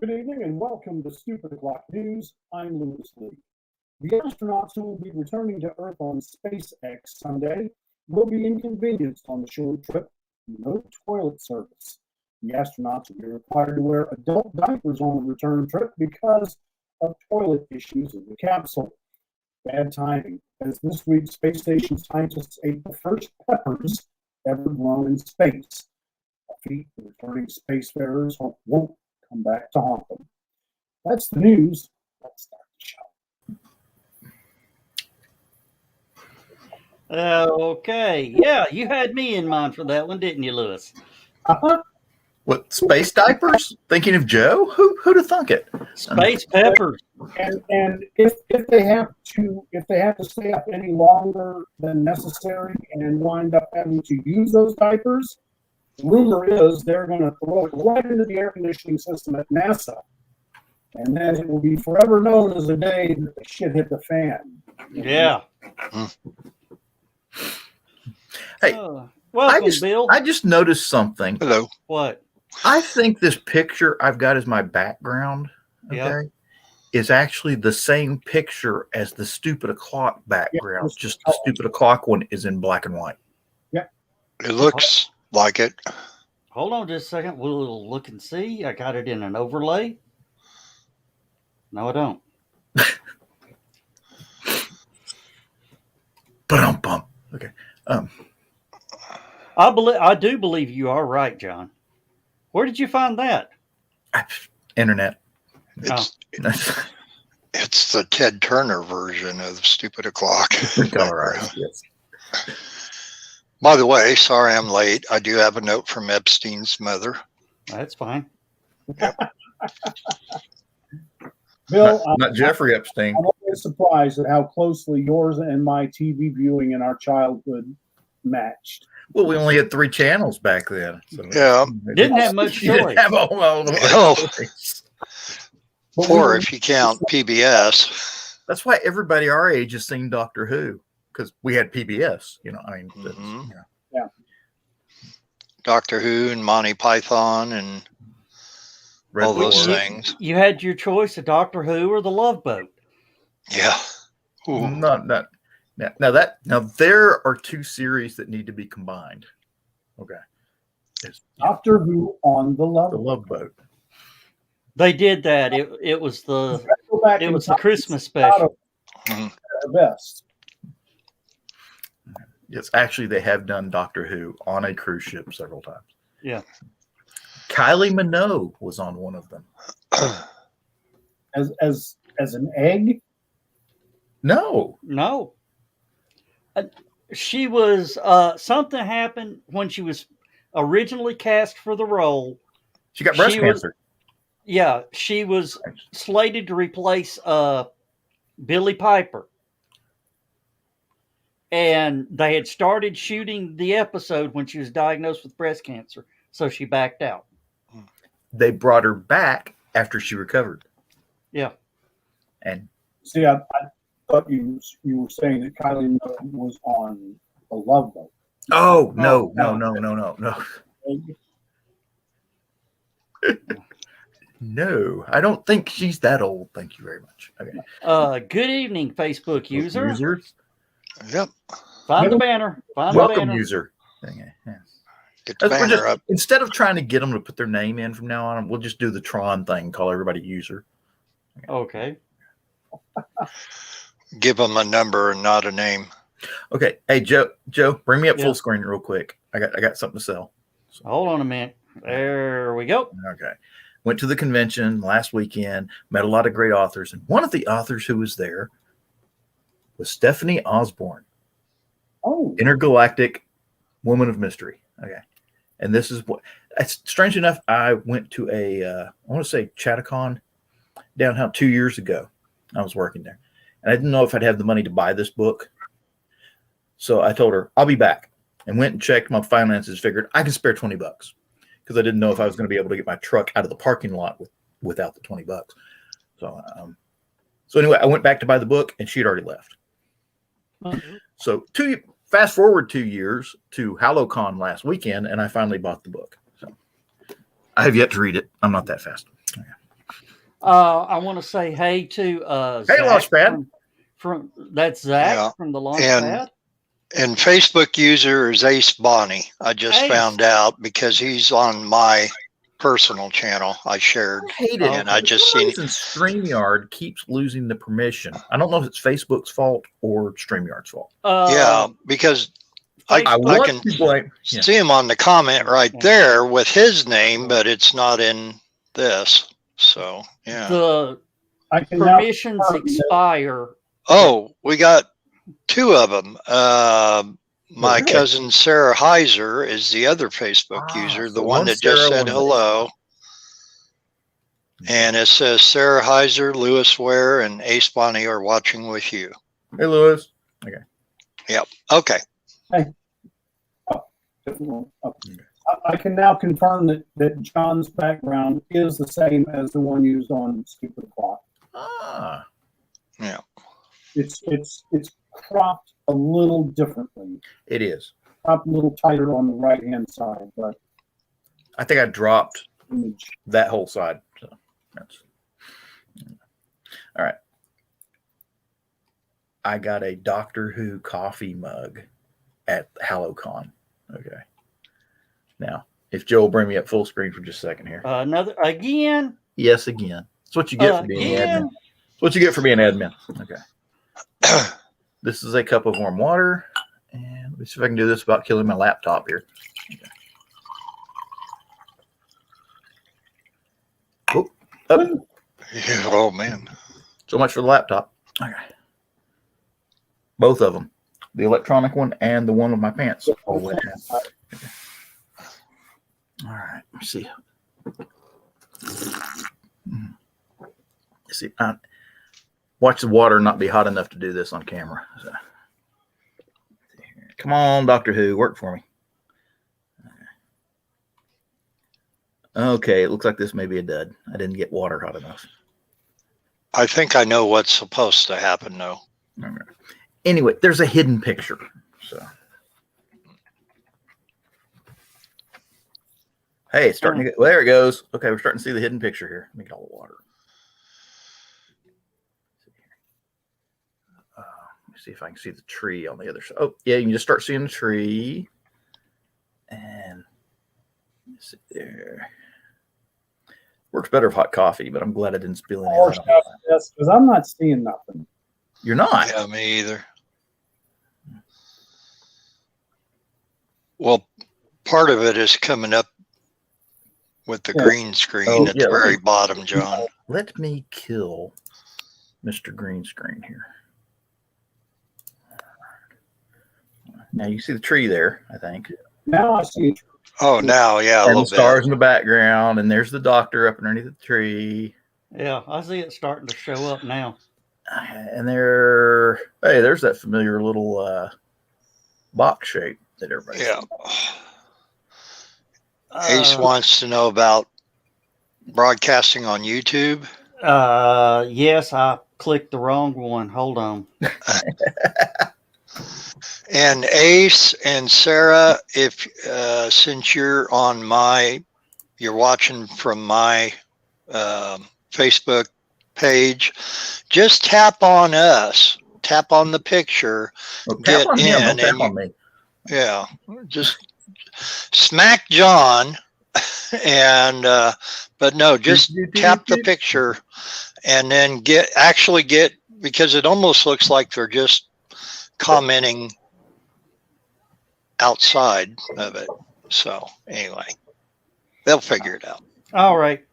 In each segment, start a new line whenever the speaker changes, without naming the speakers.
Good evening and welcome to Stupid O'Clock News. I'm Louis Lee. The astronauts who will be returning to Earth on SpaceX Sunday will be inconvenienced on the short trip. No toilet service. The astronauts will be required to wear adult diapers on the return trip because of toilet issues in the capsule. Bad timing, as this week space station scientists ate the first peppers ever grown in space. A feat the returning spacefarers won't come back to haunt them. That's the news. Let's start the show.
Okay. Yeah, you had me in mind for that one, didn't you, Lewis?
Uh-huh.
What, space diapers? Thinking of Joe? Who'd have thunk it?
Space peppers.
And if they have to stay up any longer than necessary and wind up having to use those diapers, the rumor is they're going to throw it right into the air conditioning system at NASA, and then it will be forever known as the day that the shit hit the fan.
Yeah.
Hey,
welcome, Bill.
I just noticed something.
Hello.
What?
I think this picture I've got as my background, okay, is actually the same picture as the Stupid O'Clock background. Just the Stupid O'Clock one is in black and white.
Yeah.
It looks like it.
Hold on just a second. We'll look and see. I got it in an overlay. No, I don't.
Ba-dum-bum. Okay.
I do believe you are right, John. Where did you find that?
Internet.
It's the Ted Turner version of Stupid O'Clock.
All right. Yes.
By the way, sorry I'm late. I do have a note from Epstein's mother.
That's fine.
Bill,
not Jeffrey Epstein.
I'm always surprised at how closely yours and my TV viewing in our childhood matched.
Well, we only had 3 channels back then. So
Yeah.
Didn't have much choice.
Didn't have all the choice.
Or if you count PBS.
That's why everybody our age has seen Doctor Who, because we had PBS. You know, I mean,
Yeah.
Doctor Who and Monty Python and all those
Dwarf.
things.
You had your choice of Doctor Who or the Love Boat.
Yeah. Ooh.
Now there are 2 series that need to be combined. Okay. It's
Doctor Who on the Love
Boat.
They did that. It was the Christmas special.
The best.
Yes, actually, they have done Doctor Who on a cruise ship several times.
Yeah.
Kylie Minogue was on one of them.
As an egg?
No.
She was something happened when she was originally cast for the role.
She got breast cancer.
She was slated to replace Billie Piper. And they had started shooting the episode when she was diagnosed with breast cancer, so she backed out.
They brought her back after she recovered.
Yeah.
And
see, I thought you were saying that Kylie Minogue was on the Love Boat.
Oh, no. No, I don't think she's that old. Thank you very much. Okay.
Good evening, Facebook user.
Users.
Yep.
Find the banner.
Welcome, user. Okay. Yeah.
Get the banner up.
Instead of trying to get them to put their name in from now on, we'll just do the Tron thing. Call everybody user.
Okay.
Give them a number and not a name.
Okay. Hey, Joe, bring me up full screen real quick. I got something to sell.
So. Hold on a minute. There we go.
Okay. Went to the convention last weekend, met a lot of great authors. And one of the authors who was there was Stephanie Osborne.
Oh.
Intergalactic Woman of Mystery. Okay. And this is what, it's strange enough, I went to I want to say Chattacon downtown 2 years ago. I was working there. And I didn't know if I'd have the money to buy this book. So I told her, I'll be back. And went and checked my finances, figured I can spare $20 because I didn't know if I was going to be able to get my truck out of the parking lot without the $20. So anyway, I went back to buy the book and she had already left. So fast forward 2 years to HallowCon last weekend, and I finally bought the book. So I have yet to read it. I'm not that fast. Okay.
I want to say hey to
Hey,
Zach
Launchpad.
from that's Zach
Yeah.
from the
And-
Launchpad.
And Facebook user is Ace Bonnie. I just
Ace.
found out because he's on my personal channel. I shared.
I hate it.
Oh,
And I just
For some
seen
reason, StreamYard keeps losing the permission. I don't know if it's Facebook's fault or StreamYard's fault.
Yeah, because I
Facebook-
can
to blame. Yeah.
see him on the comment right there with his name, but it's not in this. So yeah.
the
I can now
permissions
confirm that
expire.
Oh, we got two of them. My
Really?
cousin Sarah Heiser is the other Facebook
Ah,
user,
so
the one
one's
that just
Sarah,
said
one's
hello. And it says Sarah Heiser, Lewis Ware, and Ace Bonnie are watching with you.
Hey, Lewis.
Okay.
I can now confirm that John's background is the same as the one used on Stupid Clock.
Ah,
It's cropped a little differently,
it is.
cropped a little tighter on the right hand side, but
I think I dropped
image.
that whole side. So that's all right. I got a Doctor Who coffee mug at HallowCon. Okay. Now, if Joe will bring me up full screen for just a second here.
Another again.
Yes, again. That's what you get for being admin.
Again.
That's what you get for being admin. Okay. This is a cup of warm water. And let me see if I can do this without killing my laptop here. Okay. Up.
Oh man.
So much for the laptop. Okay. Both of them. The electronic one and the one with my pants. All wet now. Okay. All right. Let's see. See, watch the water not be hot enough to do this on camera. So. Come on, Doctor Who, work for me. Okay, it looks like this may be a dud. I didn't get water hot enough.
I think I know what's supposed to happen though.
Okay. Anyway, there's a hidden picture. So, hey, it's starting to get. Well, there it goes. Okay, we're starting to see the hidden picture here. Let me get all the water. Let me see if I can see the tree on the other side. Oh, yeah, you can just start seeing the tree. And let's see there. Works better with hot coffee, but I'm glad I didn't spill any of that.
Yes, because I'm not seeing nothing.
You're not.
Yeah, me either. Well, part of it is coming up with the
Yeah.
green screen
Oh,
at
yeah,
the
let
very
me-
bottom, John.
Let me kill Mr. Green Screen here. Now you see the tree there, I think.
Now I see it.
Oh, now, yeah, a
And the
little
stars
bit.
in the background, and there's the doctor up underneath the tree.
Yeah, I see it starting to show up now.
And there's that familiar little box shape that everybody
Yeah.
Uh,
Ace wants to know about broadcasting on YouTube.
Yes, I clicked the wrong one. Hold on.
And Ace and Sarah, if since you're watching from my Facebook page, just tap on us, tap on the picture.
Well,
Get
tap on him,
in
don't tap
and
on me.
Yeah, just smack John, and but no, just tap the picture, and then get because it almost looks like they're just commenting outside of it. So anyway, they'll figure it out.
All right.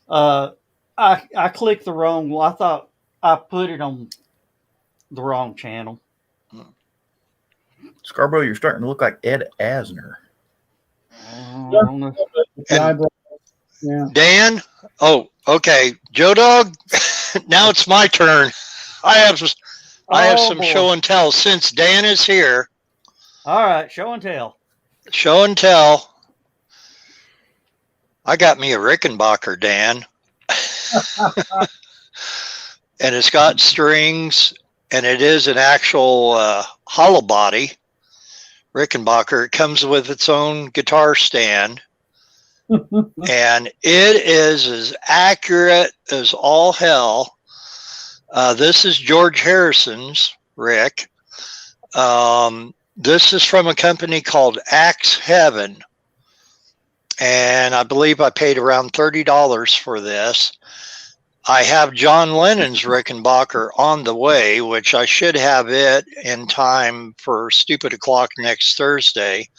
I clicked the wrong one. I thought I put it on the wrong channel.
Scarborough, you're starting to look like Ed Asner.
I don't know.
The eyebrow. Yeah.
Dan, oh, okay, Joe Dog. Now it's my turn. I have
Oh,
some
boy.
show and tell since Dan is here.
All right, show and tell.
Show and tell. I got me a Rickenbacker, Dan. And it's got strings, and it is an actual hollow body Rickenbacker. It comes with its own guitar stand, And it is as accurate as all hell. This is George Harrison's, Rick. This is from a company called Axe Heaven. And I believe I paid around $30 for this. I have John Lennon's Rickenbacker on the way, which I should have it in time for Stupid O'Clock next Thursday.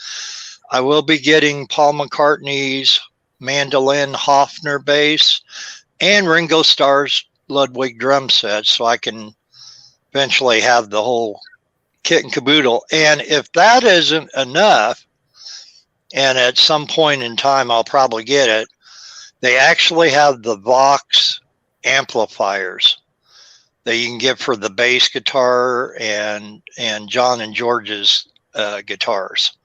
I will be getting Paul McCartney's mandolin Hofner bass and Ringo Starr's Ludwig drum set, so I can eventually have the whole kit and caboodle. And if that isn't enough, and at some point in time I'll probably get it, they actually have the Vox amplifiers that you can get for the bass guitar and John and George's guitars.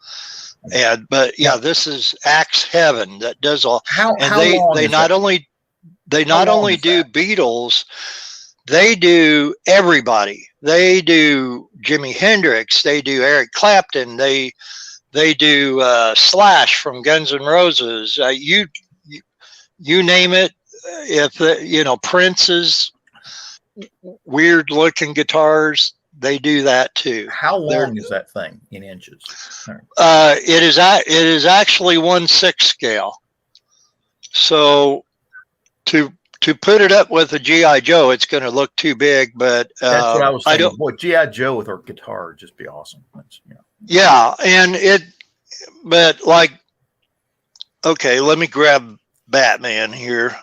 But this is Axe Heaven that does all. They not only do Beatles, they do everybody. They do Jimi Hendrix, they do Eric Clapton, they do Slash from Guns N' Roses. You name it. If Prince's weird looking guitars, they do that too.
How long is that thing in inches?
It is actually 1/6 scale. So to put it up with a G.I. Joe, it's going to look too big. But
that's what I was thinking. Boy, G.I. Joe with her guitar would just be awesome.
Yeah, and but like, okay, let me grab Batman here.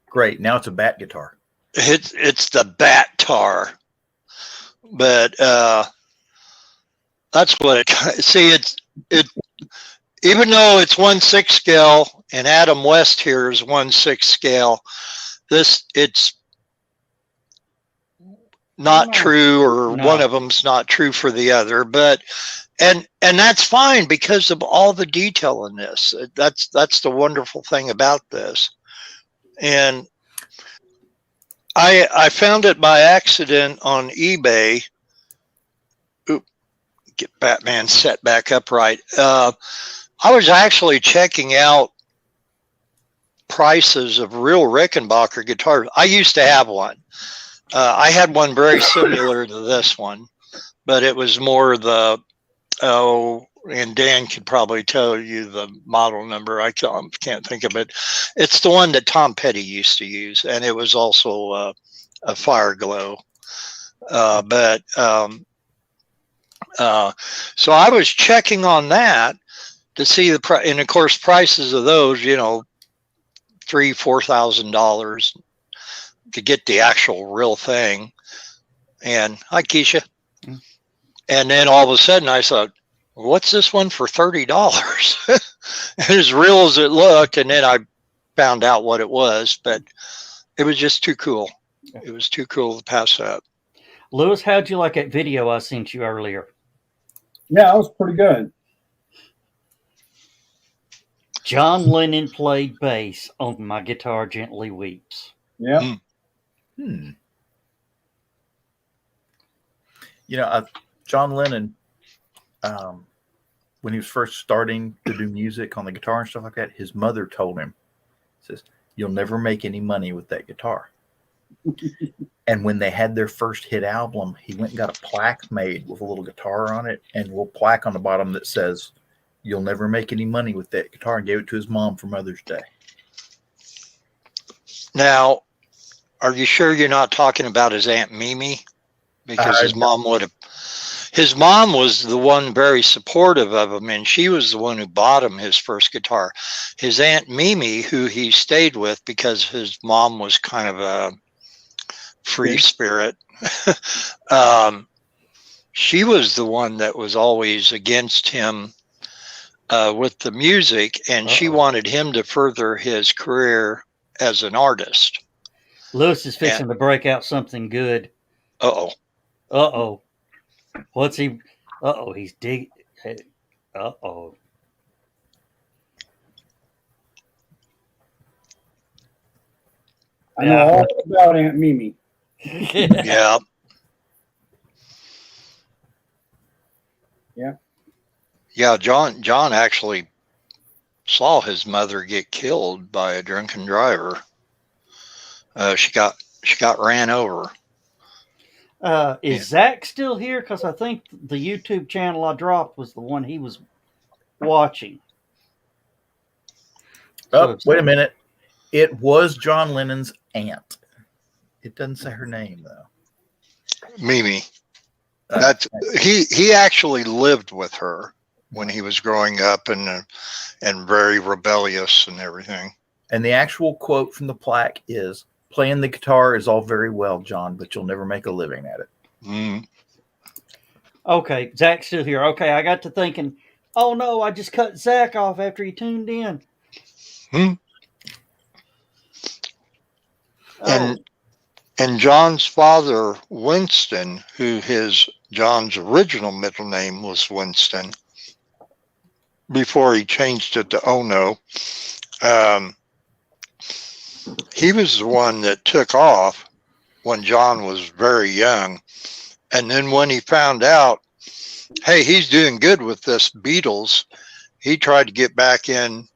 Great. Now it's a bat guitar.
It's the bat tar, but that's what it. See, it even though it's 1/6 scale, and Adam West here is 1/6 scale. It's not true, or one of them's not true for the other, but and that's fine because of all the detail in this. That's the wonderful thing about this. And I found it by accident on eBay. Oop, get Batman set back upright. I was actually checking out prices of real Rickenbacker guitars. I used to have one. I had one very similar to this one, but it was more and Dan could probably tell you the model number. I can't think of it. It's the one that Tom Petty used to use, and it was also a Fire Glow. So I was checking on that to see the price, and of course prices of those, $3,000-$4,000 to get the actual real thing. And hi, Keisha. And then all of a sudden I thought, what's this one for $30? As real as it looked, and then I found out what it was, but it was just too cool. It was too cool to pass up.
Lewis, how'd you like that video I sent you earlier?
Yeah, it was pretty good.
John Lennon played bass on My Guitar Gently Weeps.
Yeah.
John Lennon, when he was first starting to do music on the guitar and stuff like that, his mother told him, says, "You'll never make any money with that guitar." And when they had their first hit album, he went and got a plaque made with a little guitar on it and a little plaque on the bottom that says, "You'll never make any money with that guitar," and gave it to his mom for Mother's Day.
Now, are you sure you're not talking about his Aunt Mimi? Because his mom would have. His mom was the one very supportive of him, and she was the one who bought him his first guitar. His Aunt Mimi, who he stayed with because his mom was kind of a free spirit, she was the one that was always against him with the music, and she wanted him to further his career as an artist.
Lewis is fixing to break out something good.
Uh-oh.
What's he? He's digging. Uh-oh.
I know all about Aunt Mimi.
Yeah. Yeah, John actually saw his mother get killed by a drunken driver. She got ran over.
Is Zach still here? Because I think the YouTube channel I dropped was the one he was watching.
Oh, wait a minute. It was John Lennon's aunt. It doesn't say her name though.
Mimi. That's he actually lived with her when he was growing up and very rebellious and everything.
And the actual quote from the plaque is, "Playing the guitar is all very well, John, but you'll never make a living at it."
Mm.
Okay, Zach's still here. Okay, I got to thinking, oh no, I just cut Zach off after he tuned in.
And John's father, Winston, John's original middle name was Winston before he changed it to Ono. He was the one that took off when John was very young. And then when he found out, hey, he's doing good with this Beatles, he tried to get back in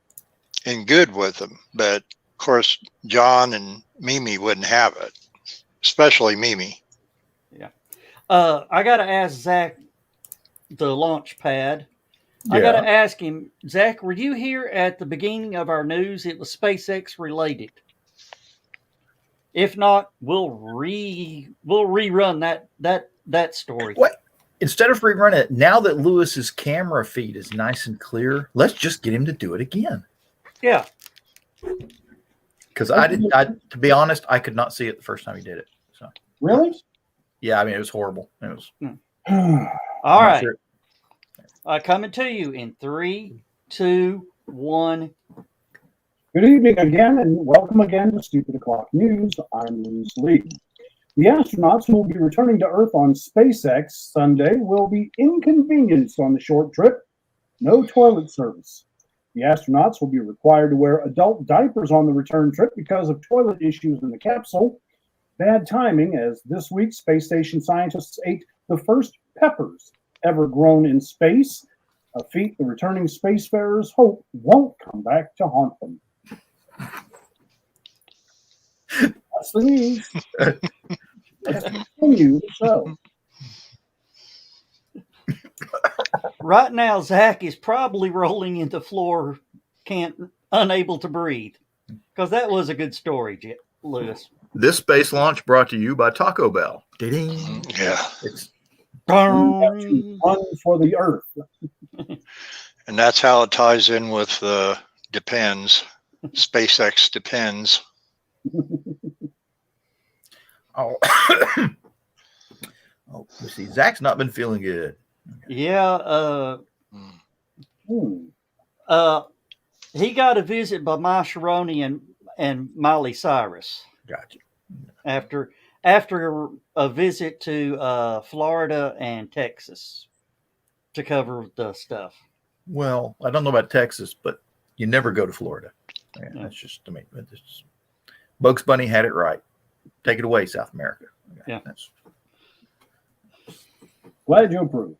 good with them. But of course, John and Mimi wouldn't have it, especially Mimi.
Yeah. I got to ask Zach the launch pad. Yeah. I got to ask him, Zach, were you here at the beginning of our news? It was SpaceX related. If not, we'll rerun that story.
What? Instead of rerunning it, now that Lewis's camera feed is nice and clear, let's just get him to do it again.
Yeah.
Because to be honest, I could not see it the first time he did it. So
really?
Yeah, I mean, it was horrible. It was.
All right. Sure. Coming to you in 3, 2, 1.
Good evening again, and welcome again to Stupid O'Clock News. I'm Lewis Lee. The astronauts who will be returning to Earth on SpaceX Sunday will be inconvenienced on the short trip. No toilet service. The astronauts will be required to wear adult diapers on the return trip because of toilet issues in the capsule. Bad timing, as this week space station scientists ate the first peppers ever grown in space, a feat the returning spacefarers hope won't come back to haunt them. That's the news. Let's continue the show.
Right now, Zach is probably rolling into the floor, unable to breathe. Because that was a good story, Lewis.
This space launch brought to you by Taco Bell. Ding.
Yeah.
It's
run for the Earth.
And that's how it ties in with Depends. SpaceX Depends.
Oh, you see, Zach's not been feeling good.
Yeah. He got a visit by Ma Sharoni and Miley Cyrus.
Gotcha.
After a visit to Florida and Texas to cover the stuff.
Well, I don't know about Texas, but you never go to Florida. Yeah, that's just, I mean, Bugs Bunny had it right. Take it away, South America.
Yeah.
Glad you approve.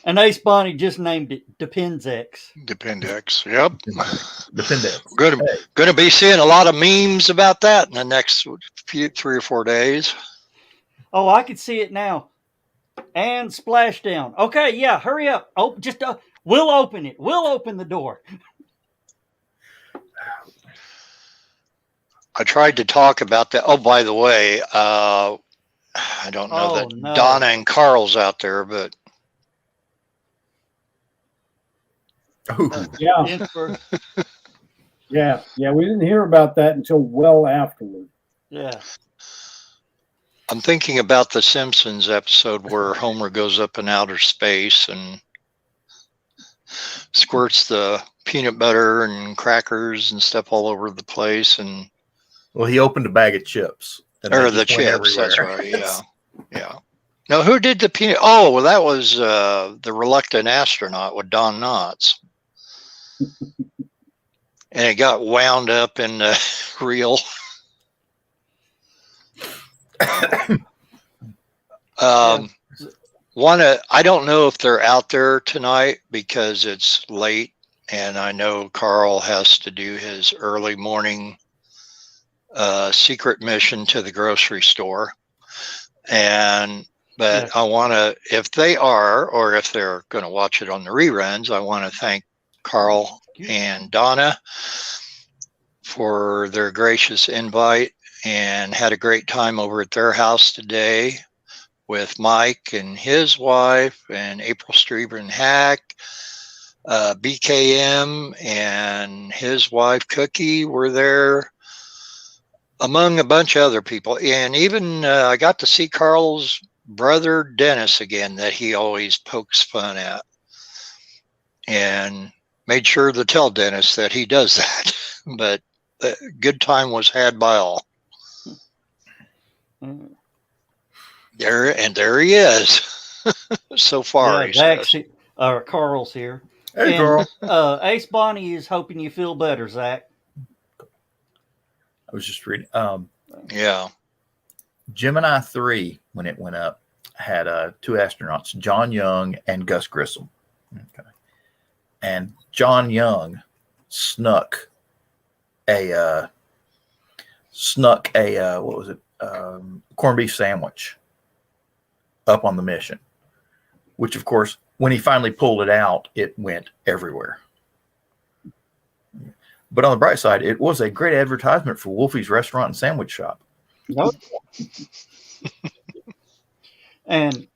And Ace Bonnie just named it Dependex.
Dependex, yep.
Dependex.
Going to be seeing a lot of memes about that in the next 3 or 4 days.
Oh, I can see it now. And Splashdown. Okay, yeah, hurry up. Oh, just we'll open it. We'll open the door.
I tried to talk about that. Oh, by the way, I don't know that Donna and Carl's out there, but
yeah, we didn't hear about that until well afterward.
Yeah.
I'm thinking about the Simpsons episode where Homer goes up in outer space and squirts the peanut butter and crackers and stuff all over the place. And
well, he opened a bag of chips.
Or the chips, that's right. Yeah. Yeah. No, who did the peanut? Oh, well, that was the Reluctant Astronaut with Don Knotts. And it got wound up in the reel. I don't know if they're out there tonight because it's late and I know Carl has to do his early morning secret mission to the grocery store. But I want to, if they are, or if they're going to watch it on the reruns, I want to thank Carl and Donna for their gracious invite, and had a great time over at their house today with Mike and his wife and April Strieber and Hack. BKM and his wife Cookie were there, among a bunch of other people. And even I got to see Carl's brother Dennis again, that he always pokes fun at, and made sure to tell Dennis that he does that. But a good time was had by all. There he is. So far,
Carl's here.
Hey,
Carl. Ace Bonnie is hoping you feel better, Zach.
I was just reading.
Yeah.
Gemini 3, when it went up, had 2 astronauts, John Young and Gus Grissom. Okay. And John Young snuck a what was it? Corned beef sandwich up on the mission, which of course, when he finally pulled it out, it went everywhere. But on the bright side, it was a great advertisement for Wolfie's Restaurant and Sandwich Shop.
Nope. And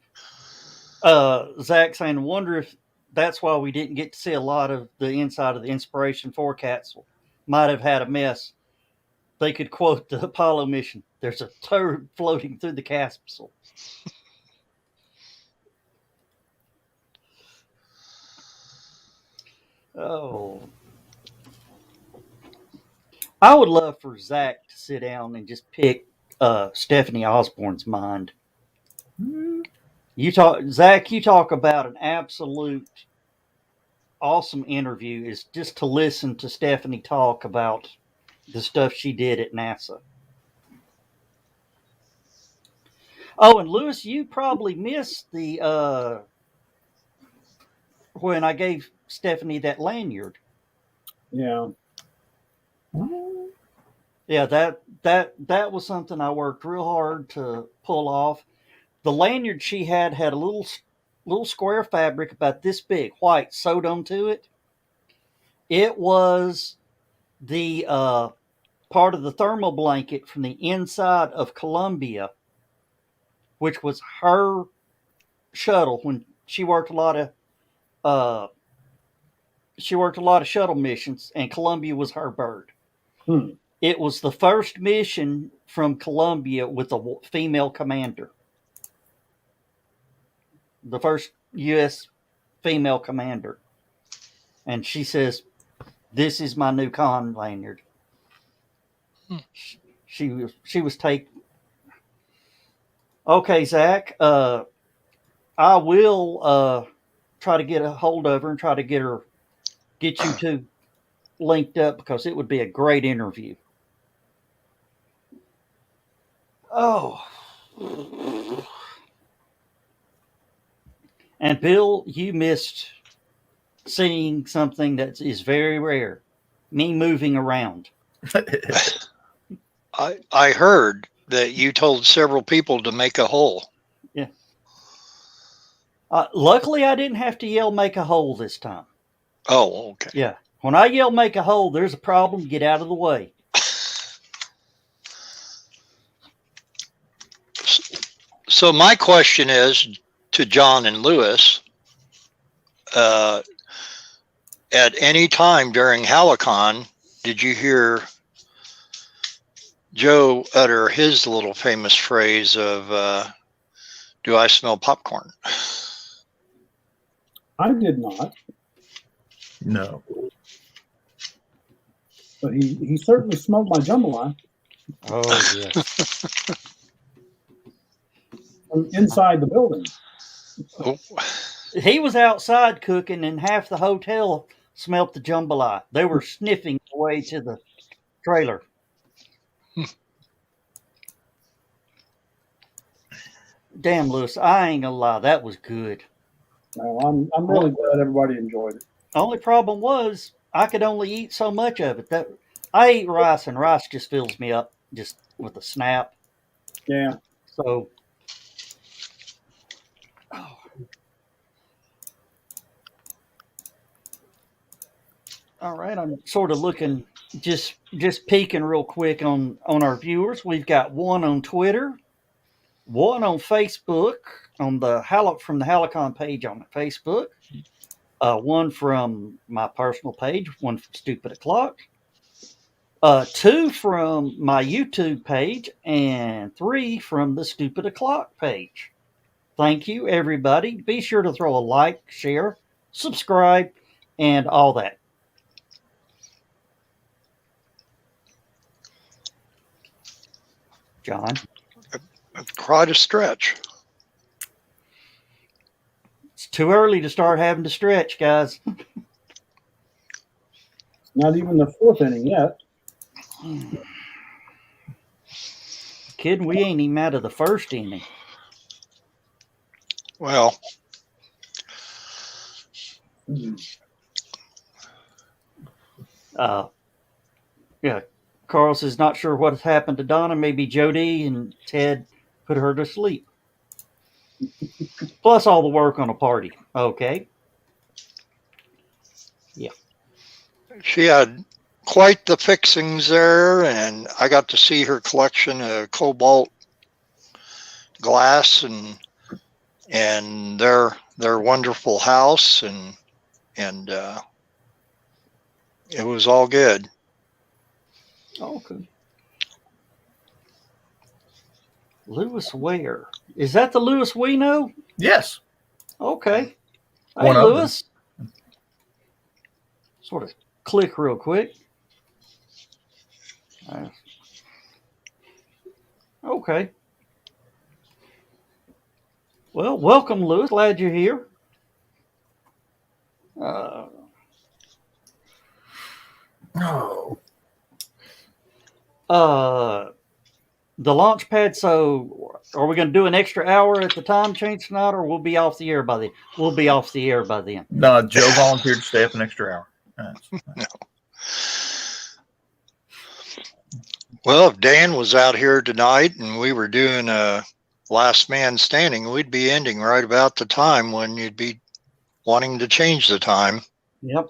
Zach saying, wonder if that's why we didn't get to see a lot of the inside of the Inspiration 4 capsule. Might have had a mess. They could quote the Apollo mission. There's a turd floating through the capsule. Oh. I would love for Zach to sit down and just pick Stephanie Osborne's mind. Zach, you talk about an absolute awesome interview is just to listen to Stephanie talk about the stuff she did at NASA. Oh, and Lewis, you probably missed the when I gave Stephanie that lanyard.
Yeah.
Yeah, that was something I worked real hard to pull off. The lanyard she had a little square fabric about this big, white, sewed onto it. It was the part of the thermal blanket from the inside of Columbia, which was her shuttle when she worked a lot of shuttle missions, and Columbia was her bird. It was the first mission from Columbia with a female commander. The first U.S. female commander. And she says, "This is my new con lanyard." She was taken. Okay, Zach. I will try to get a hold of her and try to get you two linked up, because it would be a great interview. Oh. And Bill, you missed seeing something that is very rare. Me moving around.
I heard that you told several people to make a hole.
Yeah. Luckily, I didn't have to yell "make a hole" this time.
Oh, okay.
Yeah. When I yell "make a hole," there's a problem. Get out of the way.
So my question is to John and Lewis, at any time during HallowCon, did you hear Joe utter his little famous phrase of, "Do I smell popcorn?"
I did not.
No.
But he certainly smelled my jambalaya.
Oh, yeah.
From inside the building.
Oh.
He was outside cooking, and half the hotel smelt the jambalaya. They were sniffing away to the trailer. Damn, Lewis, I ain't gonna lie, that was good.
No, I'm really glad everybody enjoyed it.
Only problem was I could only eat so much of it. That I eat rice, and rice just fills me up just with a snap.
Yeah.
So, oh. All right, I'm sort of looking, just peeking real quick on our viewers. We've got one on Twitter, one on Facebook on from the HallowCon page on Facebook, one from my personal page, one from Stupid O'Clock, two from my YouTube page, and three from the Stupid O'Clock page. Thank you, everybody. Be sure to throw a like, share, subscribe, and all that. John?
Quite a stretch.
It's too early to start having to stretch, guys.
Not even the fourth inning yet.
Kid, we ain't even out of the first inning.
Well,
yeah. Carl says not sure what has happened to Donna. Maybe Jody and Ted put her to sleep. Plus all the work on a party. Okay. Yeah.
She had quite the fixings there, and I got to see her collection of cobalt glass and their wonderful house, and it was all good.
Okay. Lewis Ware. Is that the Lewis we know?
Yes.
Okay. Hey,
One of
Lewis. Sort of click real quick. Okay. Well, welcome, Lewis. Glad you're here.
Oh.
The launch pad. So, are we going to do an extra hour at the time change tonight, or we'll be off the air by then? We'll be off the air by then.
No, Joe volunteered to stay up an extra hour.
No. Well, if Dan was out here tonight and we were doing a last man standing, we'd be ending right about the time when you'd be wanting to change the time.
Yep.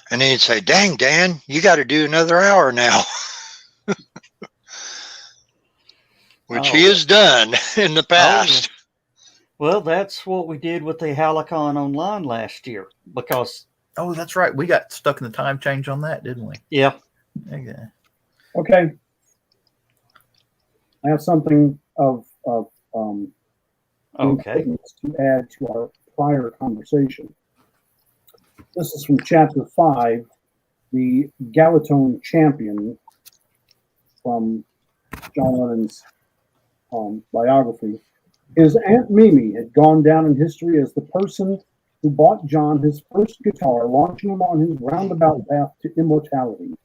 And he'd say, "Dang, Dan, you got to do another hour now." Which he has done in the past.
Oh, yeah. Well, that's what we did with the HallowCon online last year because.
Oh, that's right. We got stuck in the time change on that, didn't we?
Yeah.
Okay.
Okay. I have something of importance to add to our prior conversation. This is from Chapter 5, the Galatone Champion from John Lennon's biography. His Aunt Mimi had gone down in history as the person who bought John his first guitar, launching him on his roundabout path to immortality.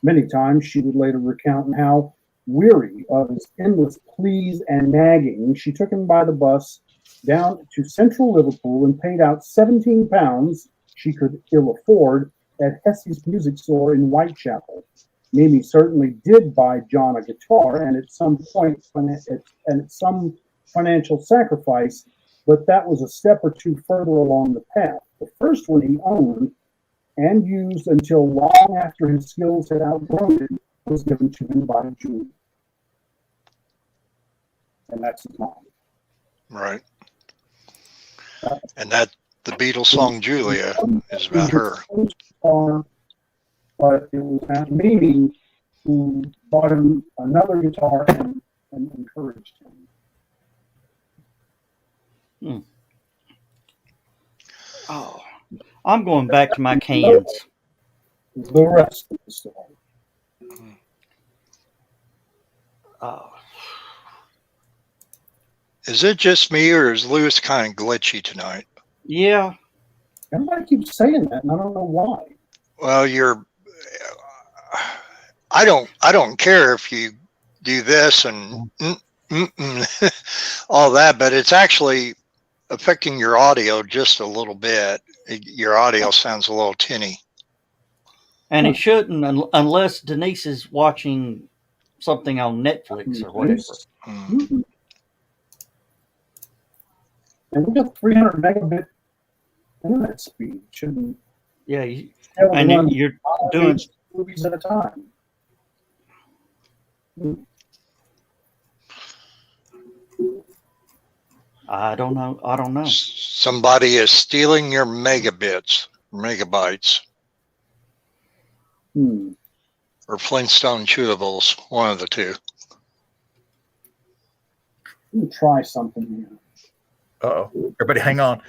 Many times she would later recount how, weary of his endless pleas and nagging, she took him by the bus down to central Liverpool and paid out £17 she could ill afford at Hessie's music store in Whitechapel. Mimi certainly did buy John a guitar, and at some point, and at some financial sacrifice, but that was a step or two further along the path. The first one he owned and used until long after his skills had outgrown it was given to him by Julie. And that's his mom.
Right. And that the Beatles song Julia is about her.
But it was Aunt Mimi who bought him another guitar and encouraged him.
Oh, I'm going back to my cans.
The rest of the story.
Is it just me, or is Lewis kind of glitchy tonight?
Yeah.
Everybody keeps saying that, and I don't know why.
Well, I don't care if you do this and all that, but it's actually affecting your audio just a little bit. your audio sounds a little tinny.
And it shouldn't unless Denise is watching something on Netflix or whatever.
Mm.
And we got 300 megabit internet speed. Shouldn't
Yeah,
be able to
and
run
you're
5
doing.
movies at a time.
I don't know.
Somebody is stealing your megabytes, or Flintstone chewables, one of the two.
Let me try something here.
Uh-oh. Everybody hang on.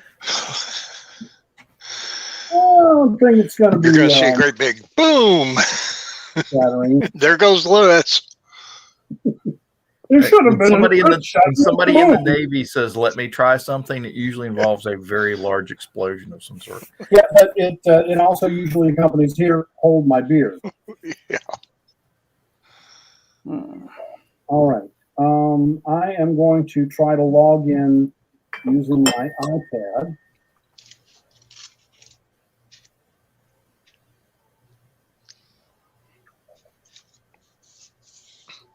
I don't think it's going to be
You're going to see a great big boom.
shattering.
There goes Lewis.
There should have
When
been
somebody in
a
the when somebody in the Navy says, "Let me try something," it usually involves a very large explosion of some sort.
Yeah, but it also usually accompanies "Here, hold my beer."
Yeah.
All right. I am going to try to log in using my iPad.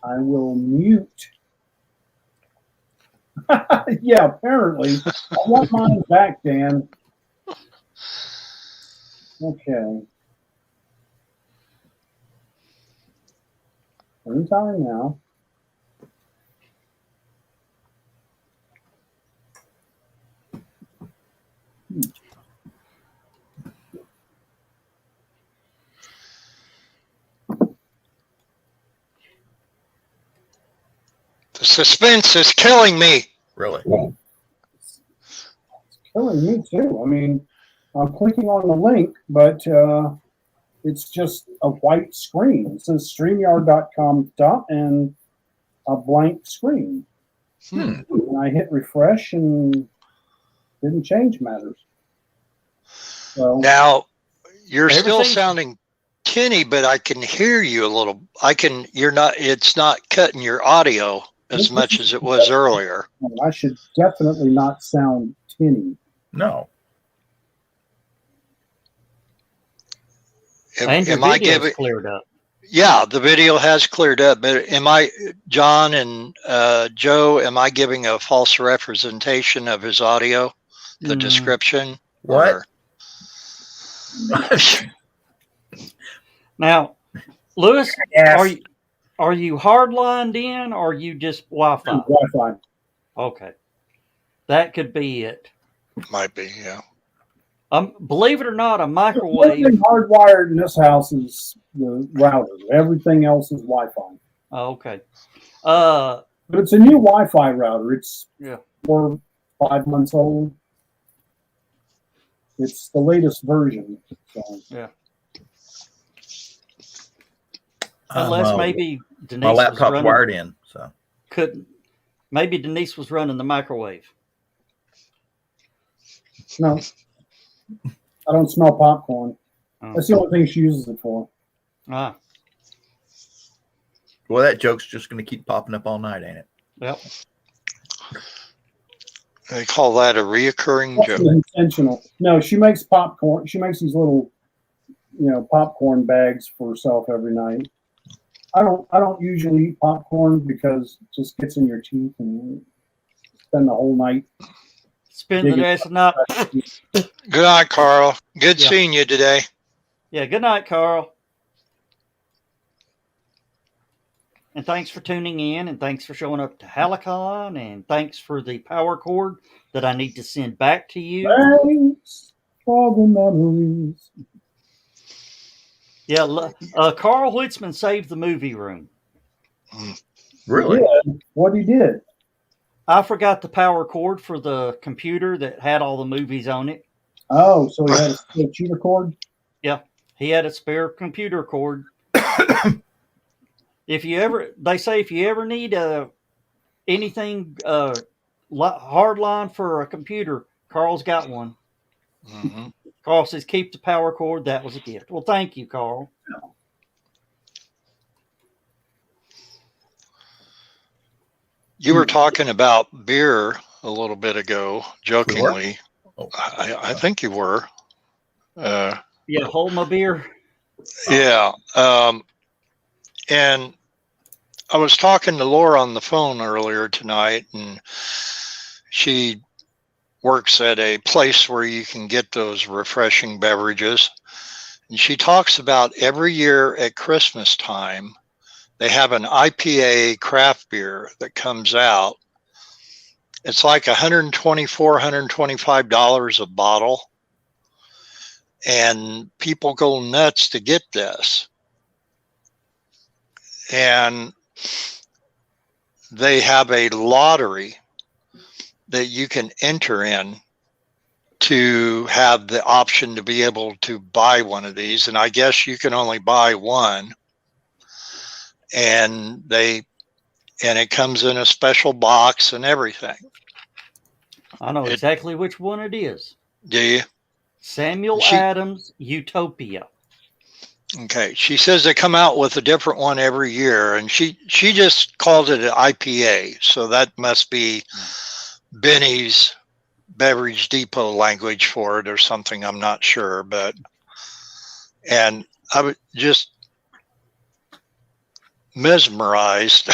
I will mute. Yeah, apparently. I want mine back, Dan. Okay. In time now.
The suspense is killing me.
Really?
It's killing me too. I mean, I'm clicking on the link, but it's just a white screen. It says StreamYard.com and a blank screen. And I hit refresh and didn't change matters. So
Now, you're still
Everything's-
sounding tinny, but I can hear you a little. It's not cutting your audio as much as it was earlier.
I should definitely not sound tinny.
No.
And your
Am I
video's
giving?
cleared up.
Yeah, the video has cleared up, but John and Joe, am I giving a false representation of his audio? The description?
What?
Or-
Now, Lewis,
Yes.
are you hardlined in or are you just Wi-Fi?
Wi-Fi.
Okay, that could be it.
Might be, yeah.
Believe it or not, a microwave.
Everything hardwired in this house is the router. Everything else is Wi-Fi.
Oh, okay.
But it's a new Wi-Fi router. It's
Yeah.
4 or 5 months old. It's the latest version. So.
Yeah. Unless maybe Denise
my laptop's
was running,
wired in, so
maybe Denise was running the microwave.
No, I don't smell popcorn.
Oh.
That's the only thing she uses it for.
Ah,
well, that joke's just going to keep popping up all night, ain't it?
yep.
They call that a reoccurring
That's
joke.
intentional. No, she makes popcorn. She makes these little, popcorn bags for herself every night. I don't usually eat popcorn because it just gets in your teeth and spend the whole night.
Spend the rest of the night.
Good night, Carl. Good
Yeah.
seeing you today.
Yeah, good night, Carl. And thanks for tuning in, and thanks for showing up to HallowCon, and thanks for the power cord that I need to send back to you.
Thanks for the memories.
Yeah, Carl Whitzman saved the movie room.
Really?
Yeah, what he did.
I forgot the power cord for the computer that had all the movies on it.
Oh, so he had a cheater cord?
Yeah, he had a spare computer cord. They say if you ever need anything hardline for a computer, Carl's got one.
Mm-hmm.
Carl says, keep the power cord. That was a gift. Well, thank you, Carl.
You were talking about beer a little bit ago, jokingly.
Oh.
I think you were.
Yeah, hold my beer.
Yeah. And I was talking to Laura on the phone earlier tonight, and she works at a place where you can get those refreshing beverages. And she talks about every year at Christmas time, they have an IPA craft beer that comes out. It's like $124, $125 a bottle. And people go nuts to get this. And they have a lottery that you can enter in to have the option to be able to buy one of these. And I guess you can only buy one. And it comes in a special box and everything.
I know exactly which one it is.
Do you?
Samuel Adams Utopia.
Okay. She says they come out with a different one every year, and she just called it an IPA. So that must be Benny's Beverage Depot language for it or something. I'm not sure, and I was just mesmerized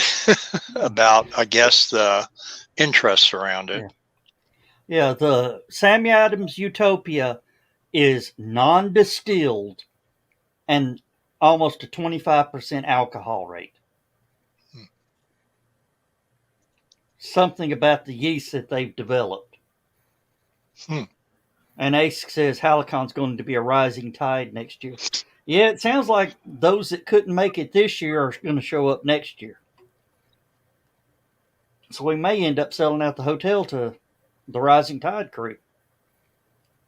about, I guess, the interest around it.
Yeah, the Samuel Adams Utopia is non-distilled and almost a 25% alcohol rate. Something about the yeast that they've developed. And Ace says HallowCon's going to be a rising tide next year. Yeah, it sounds like those that couldn't make it this year are going to show up next year. So we may end up selling out the hotel to the Rising Tide crew.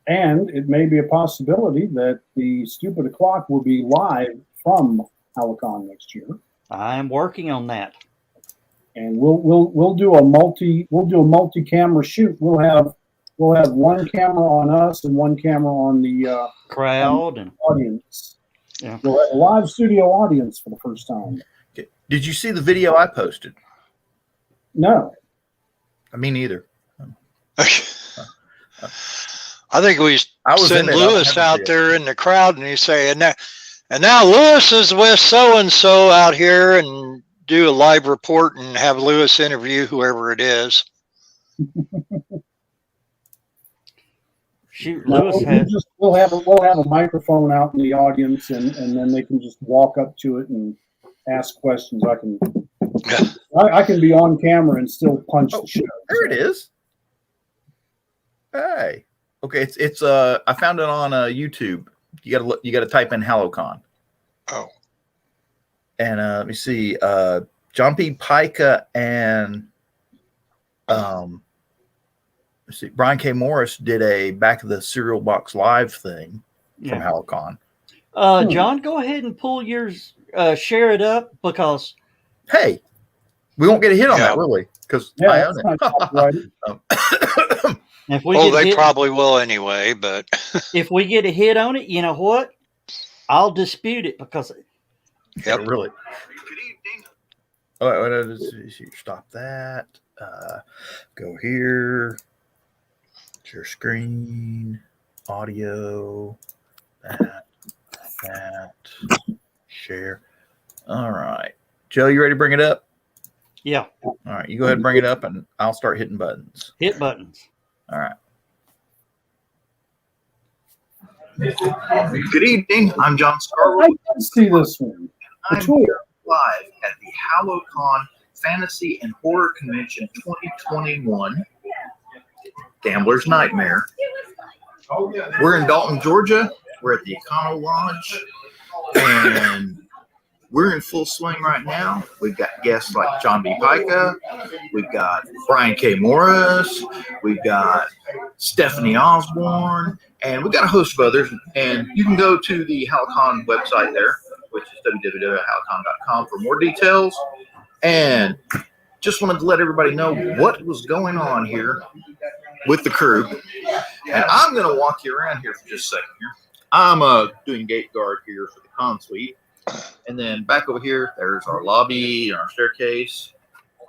And it may be a possibility that the Stupid O'Clock will be live from HallowCon next year.
I am working on that.
And we'll do a multi-camera shoot. We'll have one camera on us and one camera on the
crowd and
audience.
Yeah.
We'll have a live studio audience for the first time.
Okay. Did you see the video I posted?
No.
Me neither.
I think we send Lewis out there in the crowd, and he say, and now Lewis is with so and so out here, and do a live report and have Lewis interview whoever it is.
Shoot, Lewis
we'll have a microphone out in the audience, and then they can just walk up to it and ask questions. I can be on camera and still punch the show.
There it is. Hey. Okay, it's I found it on YouTube. You gotta type in HallowCon.
Oh.
And let me see. John P. Pica and let's see, Brian K. Morris did a Back of the Cereal Box Live thing from HallowCon.
John, go ahead and pull yours, share it up, because
hey, we won't get a hit on that, will we? Because I own it.
They probably will anyway, but
if we get a hit on it, you know what? I'll dispute it because
really. Oh, stop that. Go here. Share screen, audio, that, share. All right. Joe, you ready to bring it up?
Yeah.
All right. You go ahead and bring it up, and I'll start hitting buttons.
Hit buttons.
All right. Good evening. I'm John Scarwood.
I can see this one.
I'm here live at the HallowCon Fantasy and Horror Convention 2021. Gambler's Nightmare. We're in Dalton, Georgia. We're at the Econo Lodge, and we're in full swing right now. We've got guests like John B. Pica. We've got Brian K. Morris. We've got Stephanie Osborne. And we've got a host of others. And you can go to the HallowCon website there, which is www.hallowcon.com for more details. And just wanted to let everybody know what was going on here with the crew. And I'm going to walk you around here for just a second here. I'm doing gate guard here for the con suite. And then back over here, there's our lobby and our staircase.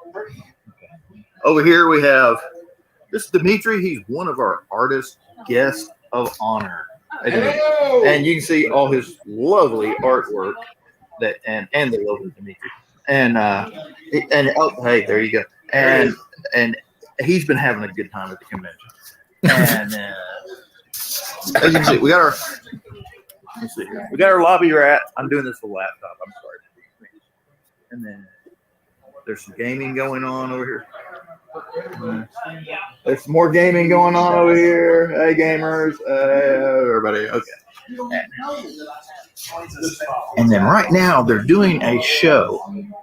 Okay. Over here we have, this is Dimitri. He's one of our artist guests of honor. And you can see all his lovely artwork and the lovely Dimitri. And oh, hey, there you go. And he's been having a good time at the convention. And as you can see, we got our lobby rat. I'm doing this with a laptop. I'm sorry. And then there's some gaming going on over here. There's some more gaming going on over here. Hey, gamers. Everybody. Okay. And then right now they're doing a show in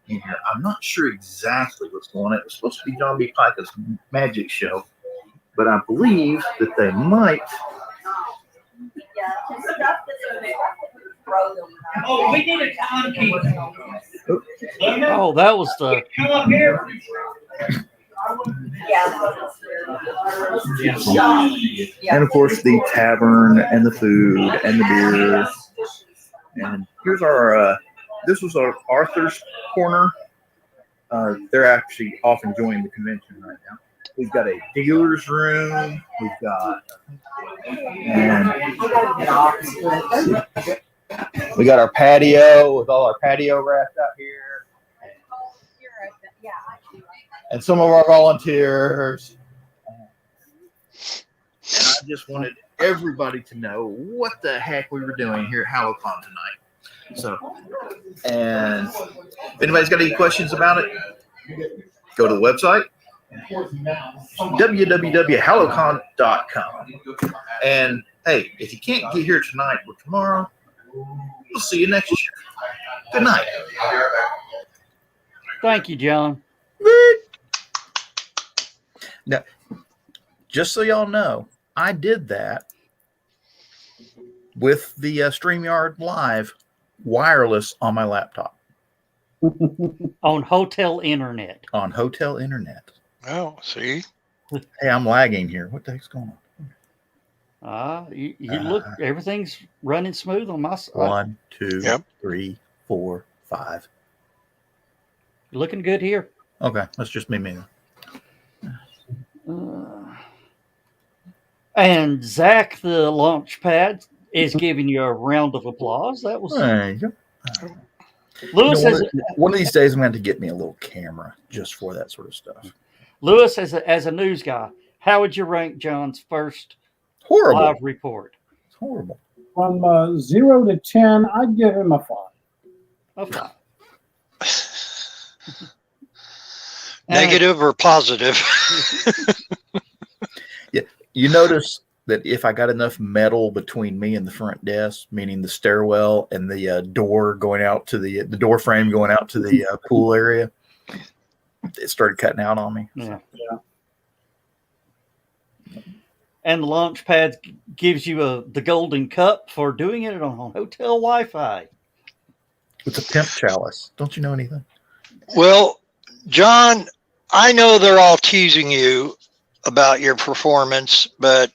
here. I'm not sure exactly what's going on. It was supposed to be John B. Pica's magic show, but I believe that they might.
Oh, we need a timekeeper.
Oh, that was the.
Come up here.
And of course, the tavern and the food and the beer. And here's our. This was our Arthur's Corner. They're actually off enjoying the convention right now. We've got a dealer's room. We've got. And we got our patio with all our patio rafts out here. And some of our volunteers. And I just wanted everybody to know what the heck we were doing here at HallowCon tonight. So, and if anybody's got any questions about it, go to the website, www.hallowcon.com. And hey, if you can't get here tonight or tomorrow, we'll see you next year. Good night.
Thank you, John.
Now, just so y'all know, I did that with the StreamYard Live wireless on my laptop.
On hotel internet.
On hotel internet.
Oh, see?
Hey, I'm lagging here. What the heck's going on?
You look, everything's running smooth on my side.
1, 2,
Yep.
3, 4, 5.
You're looking good here.
Okay, that's just me.
And Zach, the launch pad, is giving you a round of applause. That was
There you go.
Lewis.
One of these days, I'm going to have to get me a little camera just for that sort of stuff.
Lewis, as a news guy, how would you rank John's first
Horrible.
live report?
It's horrible.
From 0 to 10, I'd give him a 5.
A 5.
Negative or positive?
Yeah, you notice that if I got enough metal between me and the front desk, meaning the stairwell and the door going out to the door frame going out to the pool area, it started cutting out on me.
Yeah. And the launch pad gives you the golden cup for doing it on hotel Wi-Fi.
It's a pimp chalice. Don't you know anything?
Well, John, I know they're all teasing you about your performance, but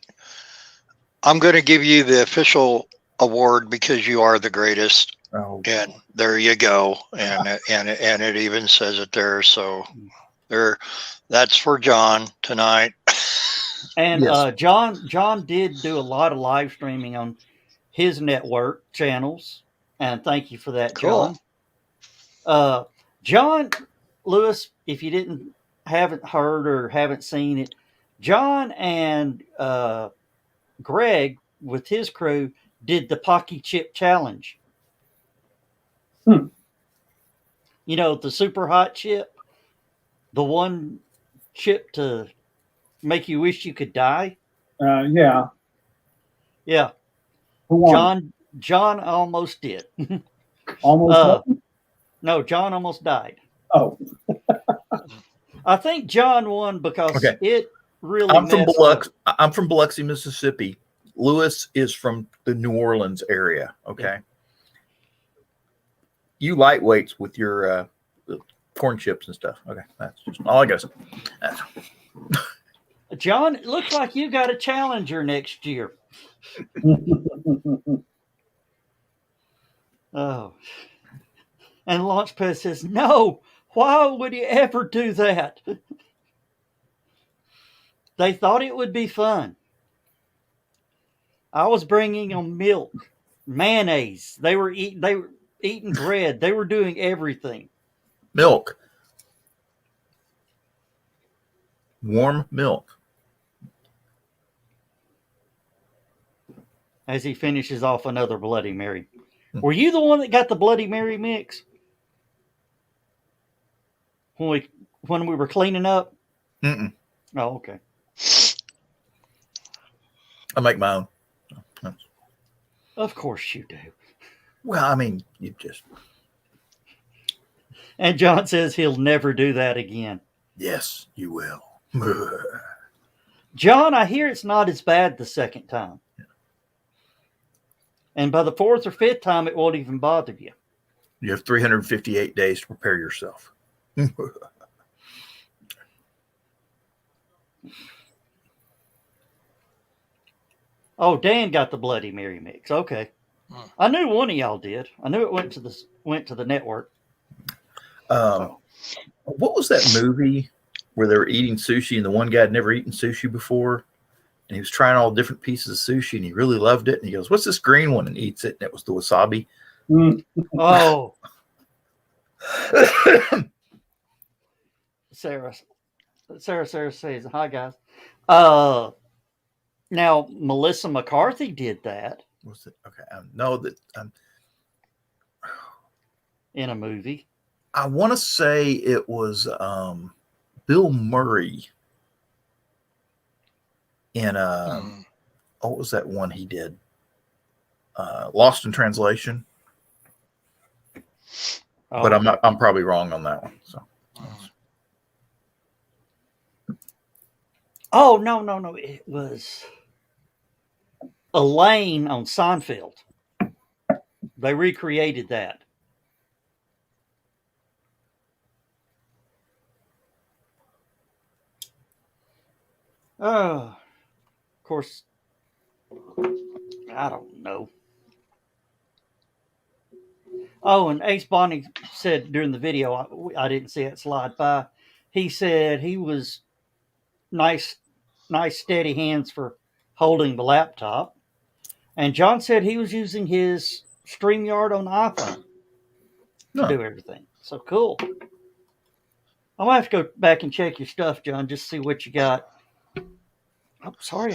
I'm going to give you the official award because you are the greatest.
Oh,
And there you go. And it even says it there. So that's for John tonight.
And
yes.
John did do a lot of live streaming on his network channels, and thank you for that,
Cool.
John. John Lewis, if you haven't heard or haven't seen it, John and Greg with his crew did the Pocky Chip Challenge. You know, the super hot chip, the one chip to make you wish you could die.
Yeah.
Yeah.
Who won?
John almost did.
Almost.
No, John almost died.
Oh.
I think John won because it really.
I'm from
Biloxi.
I'm from Biloxi, Mississippi. Lewis is from the New Orleans area. Okay.
Yeah.
You lightweights with your corn chips and stuff. Okay, that's just all I got to say.
John, it looks like you got a challenger next year. Oh. And Launchpad says, no, why would he ever do that? They thought it would be fun. I was bringing them milk, mayonnaise. They were eating bread. They were doing everything.
Milk. Warm milk.
As he finishes off another Bloody Mary. Were you the one that got the Bloody Mary mix when we were cleaning up?
Mm-mm.
Oh, okay.
I make my own.
Of course you do.
Well, I mean, you just.
And John says he'll never do that again.
Yes, you will.
John, I hear it's not as bad the second time.
Yeah.
And by the fourth or fifth time, it won't even bother you.
You have 358 days to prepare yourself.
Oh, Dan got the Bloody Mary mix. Okay. I knew one of y'all did. I knew it went to the network.
What was that movie where they were eating sushi and the one guy had never eaten sushi before? And he was trying all different pieces of sushi and he really loved it. And he goes, "What's this green one?" And eats it. And it was the wasabi.
Oh. Sarah says, "Hi, guys." Now, Melissa McCarthy did that.
Was it? Okay. No, that
in a movie.
I want to say it was Bill Murray in what was that one he did? Lost in Translation.
Oh,
but I'm probably wrong on that one. So.
Oh, no. It was Elaine on Seinfeld. They recreated that. Of course, I don't know. Oh, and Ace Bonnie said during the video, I didn't see it slide by. He said he was nice, steady hands for holding the laptop. And John said he was using his StreamYard on the iPhone to do everything. So cool. I'm going to have to go back and check your stuff, John, just see what you got. I'm sorry.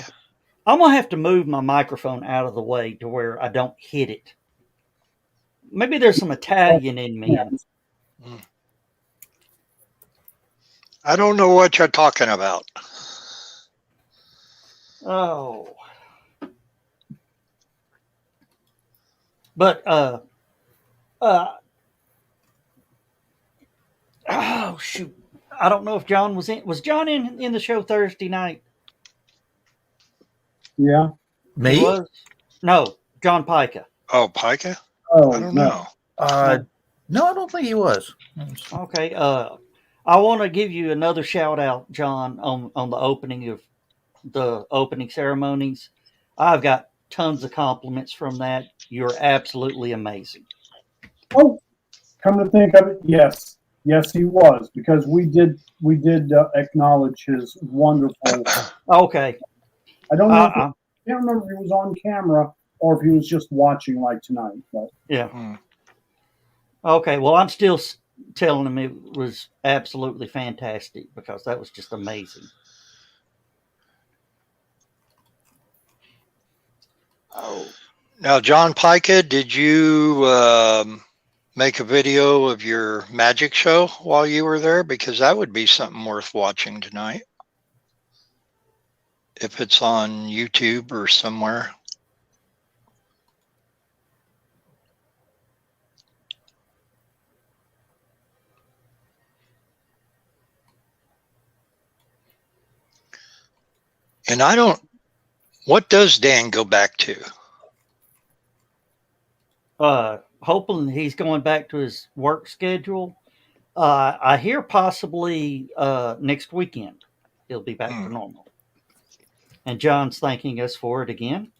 I'm going to have to move my microphone out of the way to where I don't hit it. Maybe there's some Italian in me.
I don't know what you're talking about.
Oh. But, oh, shoot. I don't know if John was in. Was John in the show Thursday night?
Yeah.
Me?
He was? No, John Pica.
Oh, Pica?
Oh,
I don't know.
No, I don't think he was.
Okay. I want to give you another shout out, John, on the opening of the opening ceremonies. I've got tons of compliments from that. You're absolutely amazing.
Oh, come to think of it, yes, he was, because we did acknowledge his wonderful.
Okay.
I don't know. I can't remember if he was on camera or if he was just watching like tonight. But
yeah. Okay. Well, I'm still telling him it was absolutely fantastic because that was just amazing. Oh.
Now, John Pica, did you make a video of your magic show while you were there? Because that would be something worth watching tonight. If it's on YouTube or somewhere. And what does Dan go back to?
Hoping he's going back to his work schedule. I hear possibly next weekend he'll be back to normal. And John's thanking us for it again.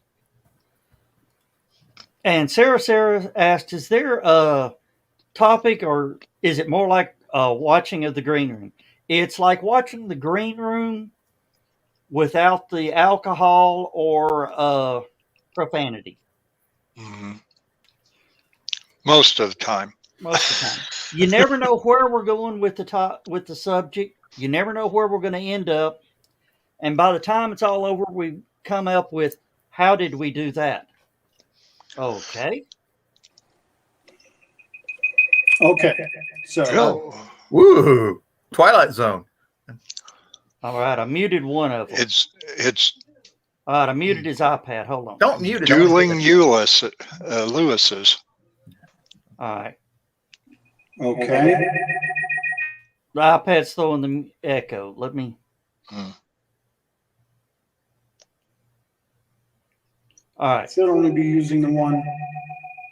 And Sarah asked, is there a topic or is it more like watching of the green room? It's like watching the green room without the alcohol or profanity.
Mhm. Most of the time.
Most of the time. You never know where we're going with the subject. You never know where we're going to end up. And by the time it's all over, we come up with, how did we do that? Okay.
Okay. So
Oh,
Woo! Twilight Zone.
All right. I muted one of them.
it's
All right. I muted his iPad. Hold on.
Don't mute it.
dueling Lewis's.
All right.
okay.
The iPad's throwing the echo. Let me.
Hmm.
All right.
Should only be using the one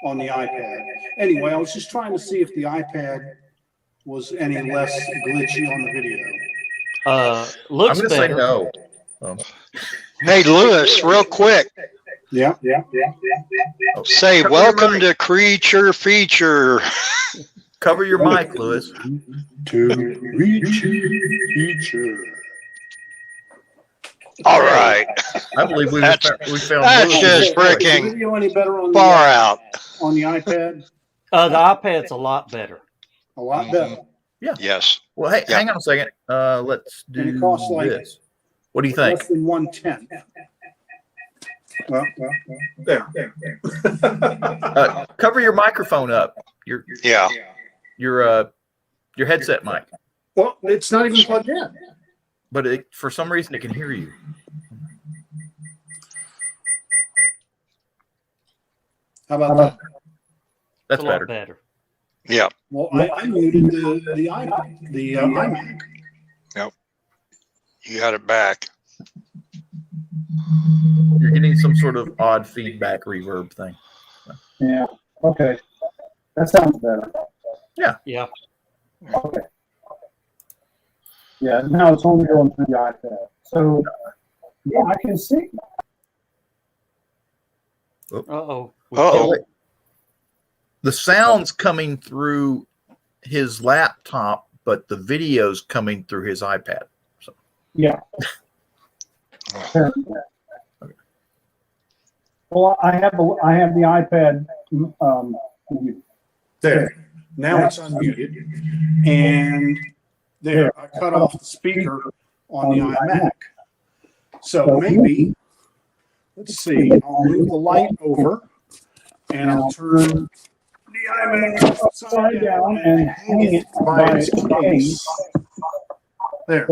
on the iPad. Anyway, I was just trying to see if the iPad was any less glitchy on the video.
I'm
Looks
going to say
better.
no.
Hey, Lewis, real quick,
Yeah.
say
Cover your
welcome
mic.
to Creature Feature.
Cover your mic, Lewis.
To reach feature.
All right.
I believe we
That's-
found
that's
Lewis.
just
Is the
freaking
video any better on
Far
the
out.
on the iPad?
The iPad's a lot better.
A lot better.
Yes.
Well, hey,
Yeah.
hang on a second. Let's do
And it costs like
this. What do you think?
less than 1/10. Well, there.
Cover your microphone up. Your
Yeah.
headset mic.
Well, it's not even plugged in.
But for some reason it can hear you.
How about that?
That's
It's a lot
better.
better.
Yeah.
Well, I muted the iMac.
You got it back.
You're getting some sort of odd feedback reverb thing.
Yeah. Okay. That sounds better.
Yeah.
Okay. Yeah. Now it's only going through the iPad. So yeah, I can see.
Uh-oh.
Uh-oh.
Wait. The sound's coming through his laptop, but the video's coming through his iPad. So
Yeah. Well, I have the iPad. There. Now it's unmuted, and there I cut off the speaker on the iMac. So maybe, let's see. I'll move the light over, and I'll turn the iMac upside down and hang it by its case. There.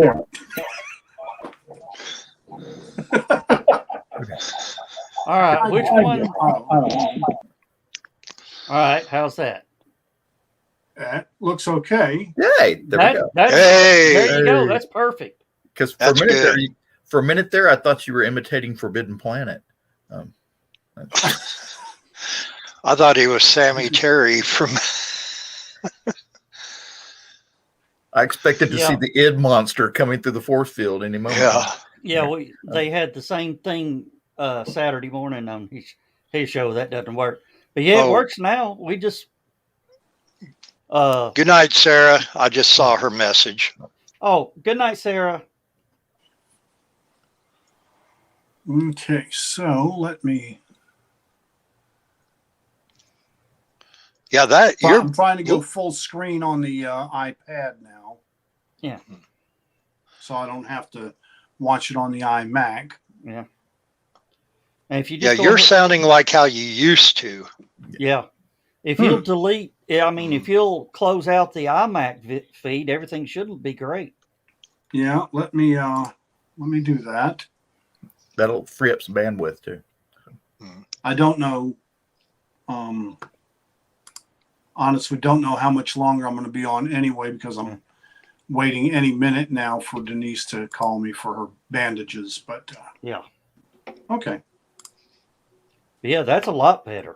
All right. Which one?
All
All right. How's that?
That looks okay.
yay, there we go.
Hey.
There you go.
Hey.
That's perfect.
Because
That's good.
for a minute there, I thought you were imitating Forbidden Planet.
I thought he was Sammy Terry from.
I expected to see the id monster coming through the force field any moment.
Yeah.
Yeah. They had the same thing Saturday morning on his show. That doesn't work. But yeah, it
Oh.
works now. We just.
Good night, Sarah. I just saw her message.
Oh, good night, Sarah.
Okay, so let me.
Yeah, that you're
I'm trying to go full screen on the iPad now.
Yeah.
So I don't have to watch it on the iMac.
Yeah. And if you
yeah,
just
you're sounding like how you used to.
Yeah. If you'll delete, if you'll close out the iMac feed, everything should be great.
Yeah, let me do that.
That'll free up some bandwidth too.
I don't know. Honestly, don't know how much longer I'm going to be on anyway because I'm waiting any minute now for Denise to call me for her bandages. But
Yeah.
okay.
Yeah, that's a lot better.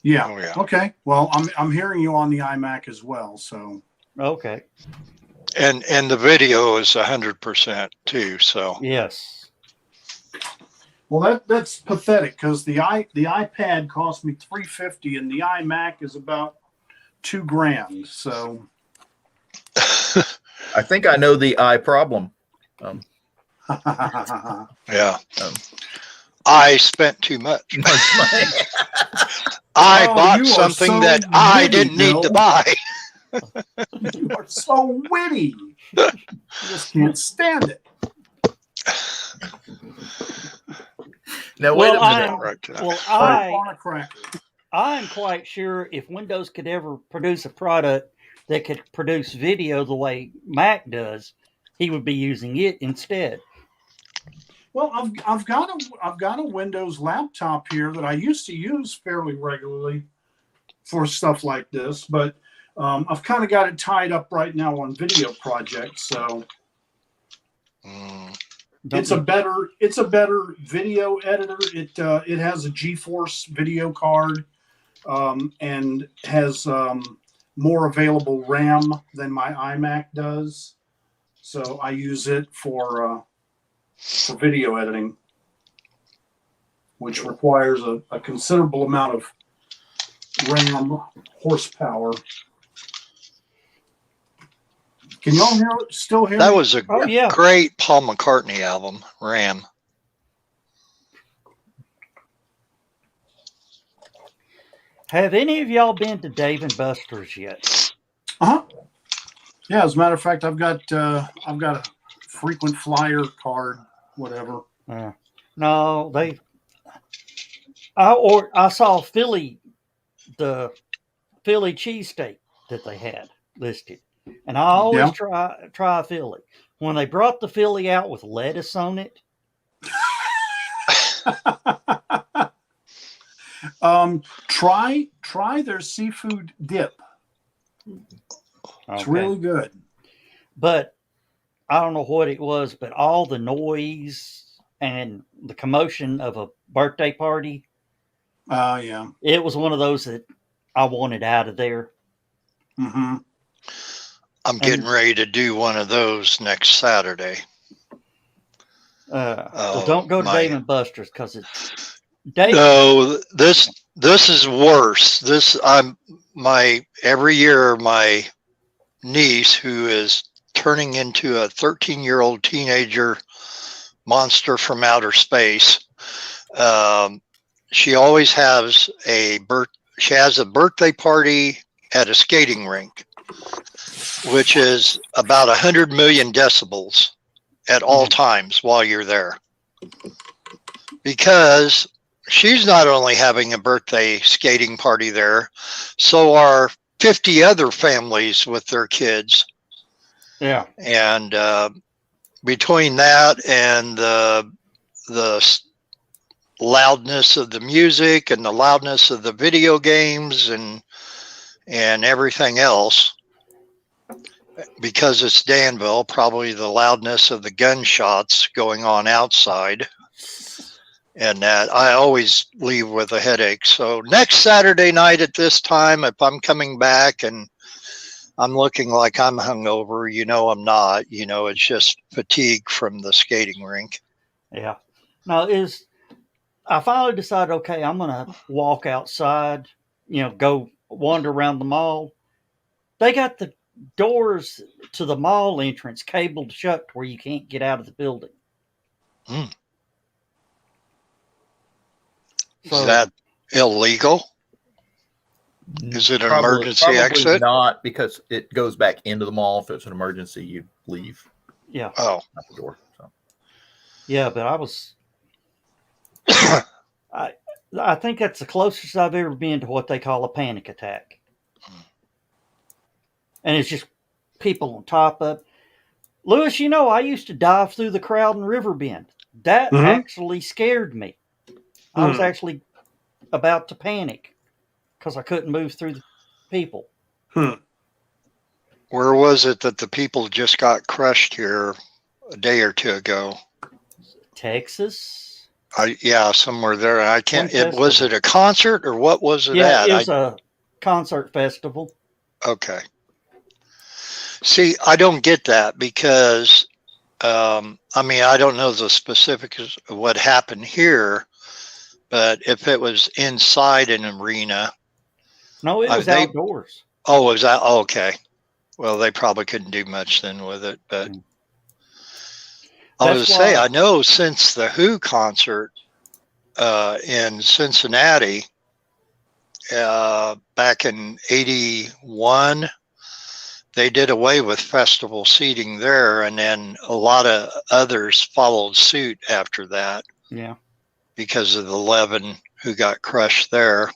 Yeah.
Oh, yeah.
Okay. Well, I'm hearing you on the iMac as well. So
Okay.
And the video is 100% too. So
Yes.
well, that's pathetic because the iPad cost me $350 and the iMac is about $2,000. So
I think I know the eye problem.
yeah. I spent too much.
Too much money.
I
Oh,
bought
you are
something
so
that I
witty,
didn't need
Bill.
to buy.
You are so witty. I just can't stand it.
Now wait
Well,
a minute.
On a cracker.
I'm quite sure if Windows could ever produce a product that could produce video the way Mac does, he would be using it instead.
Well, I've got a Windows laptop here that I used to use fairly regularly for stuff like this, but I've kind of got it tied up right now on video projects. So it's a better video editor. It has a GeForce video card and has more available RAM than my iMac does. So I use it for video editing, which requires a considerable amount of RAM horsepower. Can y'all still hear
That
me?
was a great Paul McCartney album, Ram.
Have any of y'all been to Dave and Buster's yet?
Yeah, as a matter of fact, I've got a frequent flyer card, whatever.
No, I saw the Philly cheesesteak that they had listed, and I always try a Philly. When they brought the Philly out with lettuce on it,
try their seafood dip. It's really good.
But I don't know what it was, but all the noise and the commotion of a birthday party.
Yeah.
It was one of those that I wanted out of there.
Mm-hmm.
I'm getting ready to do one of those next Saturday.
Well, don't go to Dave and Buster's because it's
Dave. No, this is worse. Every year my niece, who is turning into a 13-year-old teenager monster from outer space, she always has a birthday party at a skating rink, which is about 100 million decibels at all times while you're there, because she's not only having a birthday skating party there, so are 50 other families with their kids.
Yeah.
And between that and the loudness of the music and the loudness of the video games and everything else, because it's Danville, probably the loudness of the gunshots going on outside, and that I always leave with a headache. So next Saturday night at this time, if I'm coming back and I'm looking like I'm hungover, I'm not. It's just fatigue from the skating rink.
Yeah. Now, I finally decided, okay, I'm going to walk outside, go wander around the mall. They got the doors to the mall entrance cabled shut where you can't get out of the building.
So, is that illegal? Is it an emergency exit?
Not, because it goes back into the mall. If it's an emergency, you leave.
Yeah.
Oh.
Out the door. So.
Yeah, but I was. I think that's the closest I've ever been to what they call a panic attack. And it's just people on top of. Lewis, I used to dive through the crowd in Riverbend. That actually scared me. I was actually about to panic because I couldn't move through the people.
Where was it that the people just got crushed here a day or two ago?
Texas?
Yeah, somewhere there. I can't. Was it a concert or what was it at?
Yeah, it was a concert festival.
Okay. See, I don't get that because, I don't know the specifics of what happened here, but if it was inside an arena.
No, it was outdoors.
Oh, was that? Oh, okay. Well, they probably couldn't do much then with it, but I was to say, I know since the Who concert, in Cincinnati back in '81. They did away with festival seating there, and then a lot of others followed suit after that.
Yeah.
Because of the 11 who got crushed there.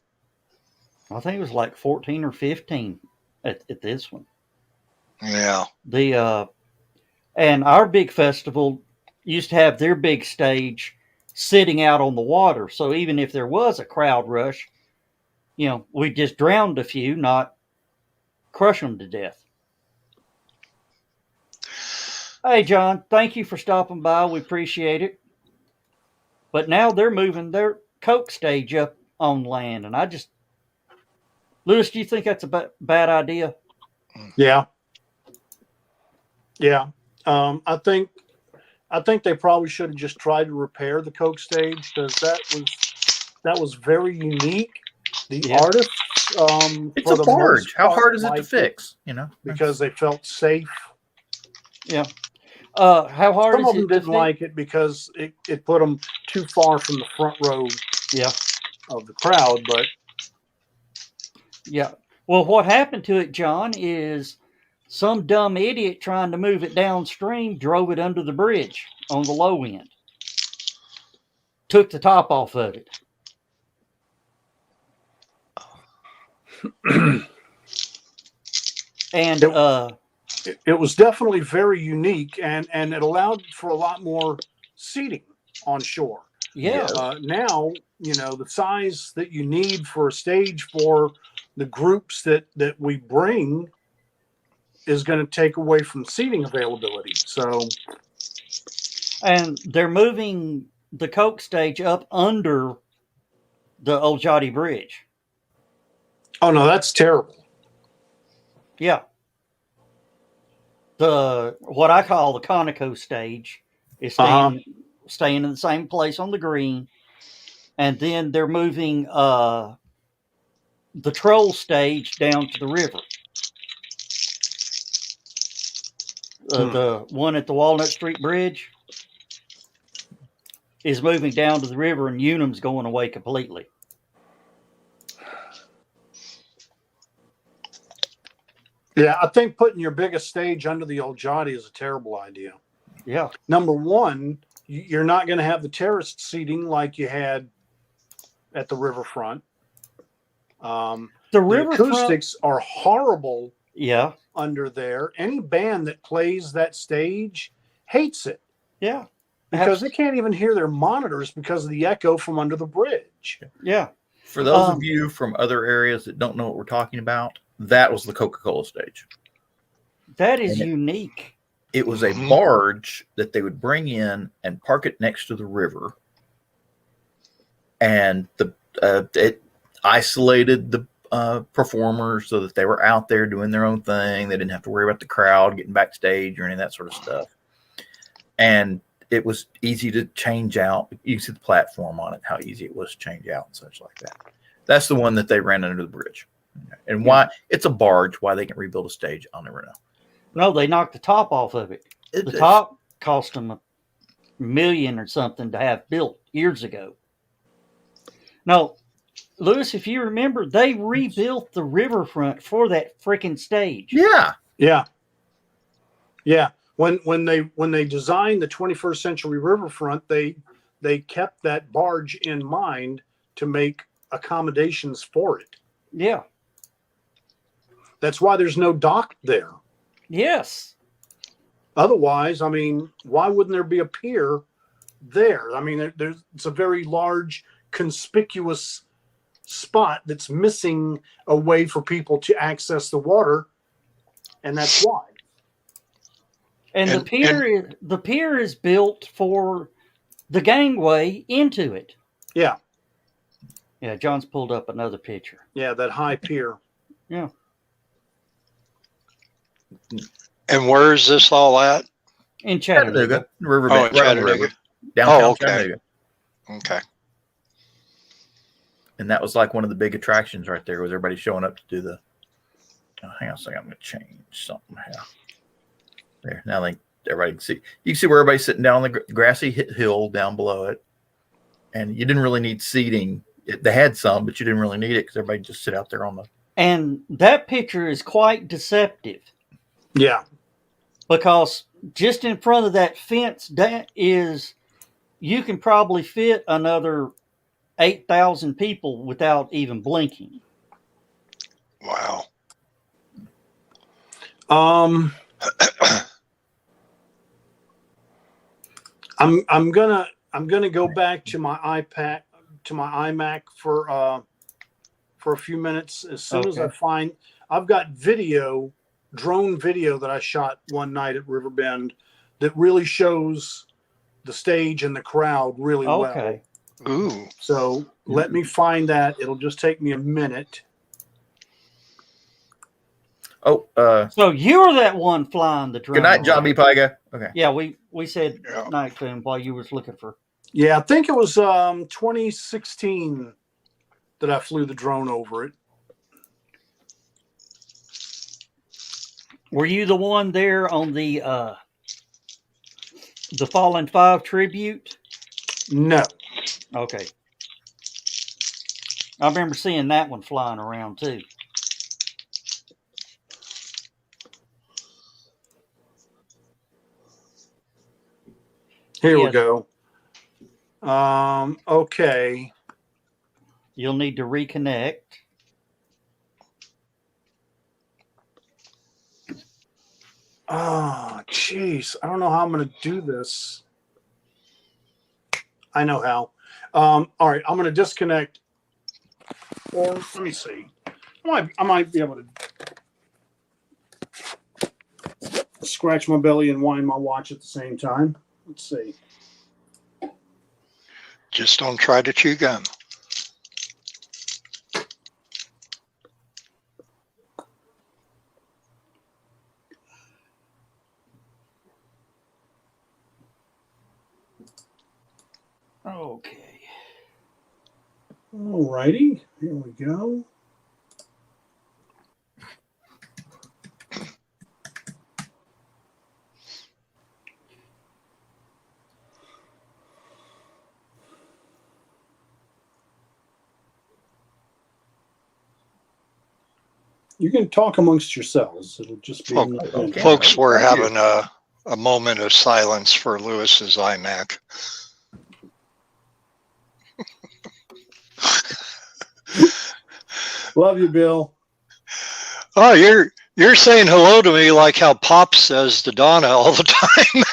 I think it was like 14 or 15 at this one.
Yeah.
And our big festival used to have their big stage sitting out on the water. So even if there was a crowd rush, we just drowned a few, not crush them to death. Hey, John, thank you for stopping by. We appreciate it. But now they're moving their Coke stage up on land. And Lewis, do you think that's a bad idea?
Yeah. Yeah. I think they probably should have just tried to repair the Coke stage, because that was very unique. The artists,
it's a barge. How hard is it to fix?
Because they felt safe.
Yeah. How hard
Some
is
of them
it
didn't like it because it put them too far from the front row of the crowd. But
yeah. Well, what happened to it, John, is some dumb idiot trying to move it downstream drove it under the bridge on the low end. Took the top off of it. And
it was definitely very unique, and it allowed for a lot more seating on shore.
Yeah.
Now, the size that you need for a stage for the groups that we bring is going to take away from seating availability. So,
and they're moving the Coke stage up under the Old Jotty Bridge.
Oh no, that's terrible.
Yeah. What I call the Conoco stage is staying in the same place on the green, and then they're moving the troll stage down to the river. The one at the Walnut Street Bridge is moving down to the river, and Unum's going away completely.
Yeah, I think putting your biggest stage under the Old Jotty is a terrible idea.
Yeah.
Number one, you're not going to have the terraced seating like you had at the riverfront. The acoustics are horrible.
Yeah.
Under there, any band that plays that stage hates it.
Yeah.
Because they can't even hear their monitors because of the echo from under the bridge.
Yeah.
For those of you from other areas that don't know what we're talking about, that was the Coca-Cola stage.
That is unique.
It was a barge that they would bring in and park it next to the river. And it isolated the performers so that they were out there doing their own thing. They didn't have to worry about the crowd getting backstage or any of that sort of stuff. And it was easy to change out. You can see the platform on it, how easy it was to change out and such like that. That's the one that they ran under the bridge. And why it's a barge, why they can rebuild a stage, I'll never know.
No, they knocked the top off of it. The top cost them $1 million or something to have built years ago. No, Lewis, if you remember, they rebuilt the riverfront for that freaking stage.
Yeah.
Yeah. Yeah. When they designed the 21st century riverfront, they kept that barge in mind to make accommodations for it.
Yeah.
That's why there's no dock there.
Yes.
Otherwise, I mean, why wouldn't there be a pier there? I mean, it's a very large, conspicuous spot that's missing a way for people to access the water, and that's why.
And the pier is built for the gangway into it.
Yeah.
Yeah, John's pulled up another picture.
Yeah, that high pier.
Yeah.
And where is this all at?
In Chattanooga.
Riverbed.
Oh, Chattanooga.
Downtown Chattanooga.
Okay.
And that was like one of the big attractions right there, was everybody showing up to do the. Oh, hang on a second, I'm going to change something here. There. Now everybody can see. You can see where everybody's sitting down on the grassy hill down below it. and you didn't really need seating. They had some, but you didn't really need it because everybody just sit out there on the.
And that picture is quite deceptive.
Yeah.
Because just in front of that fence, that is, you can probably fit another 8,000 people without even blinking.
Wow.
I'm gonna go back to my iPad, to my iMac for a few minutes. As soon as I find, I've got drone video that I shot one night at Riverbend that really shows the stage and the crowd really well.
Ooh.
So let me find that. It'll just take me a minute.
Oh,
so you're that one flying the drone.
Good night, John B. Pyga. Okay.
Yeah, we said night to him while you was looking for.
Yeah, I think it was 2016 that I flew the drone over it.
Were you the one there on the Fallen 5 tribute?
No.
Okay. I remember seeing that one flying around too.
Here we go. Okay.
You'll need to reconnect.
Oh, jeez. I don't know how I'm going to do this. I know how. All right. I'm going to disconnect. Or let me see. I might be able to scratch my belly and wind my watch at the same time. Let's see.
Just don't try to chew gum.
Okay.
All righty. Here we go. You can talk amongst yourselves. It'll just be.
Folks, we're having a moment of silence for Lewis's iMac.
Love you, Bill.
Oh, you're saying hello to me like how Pop says to Donna all the time.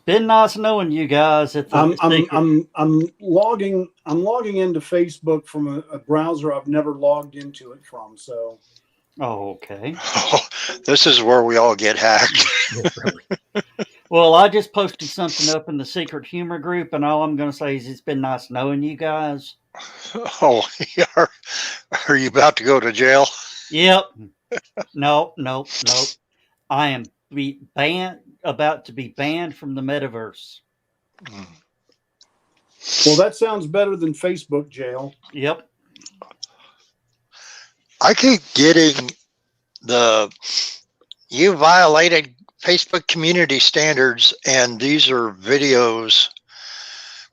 Been nice knowing you guys. At the
I'm logging into Facebook from a browser I've never logged into it from. So.
Oh, okay.
Oh, this is where we all get hacked.
Well, I just posted something up in the secret humor group, and all I'm going to say is it's been nice knowing you guys.
Oh, are you about to go to jail?
Yep. Nope. I am about to be banned from the metaverse.
Well, that sounds better than Facebook jail.
Yep.
I keep getting you violated Facebook community standards, and these are videos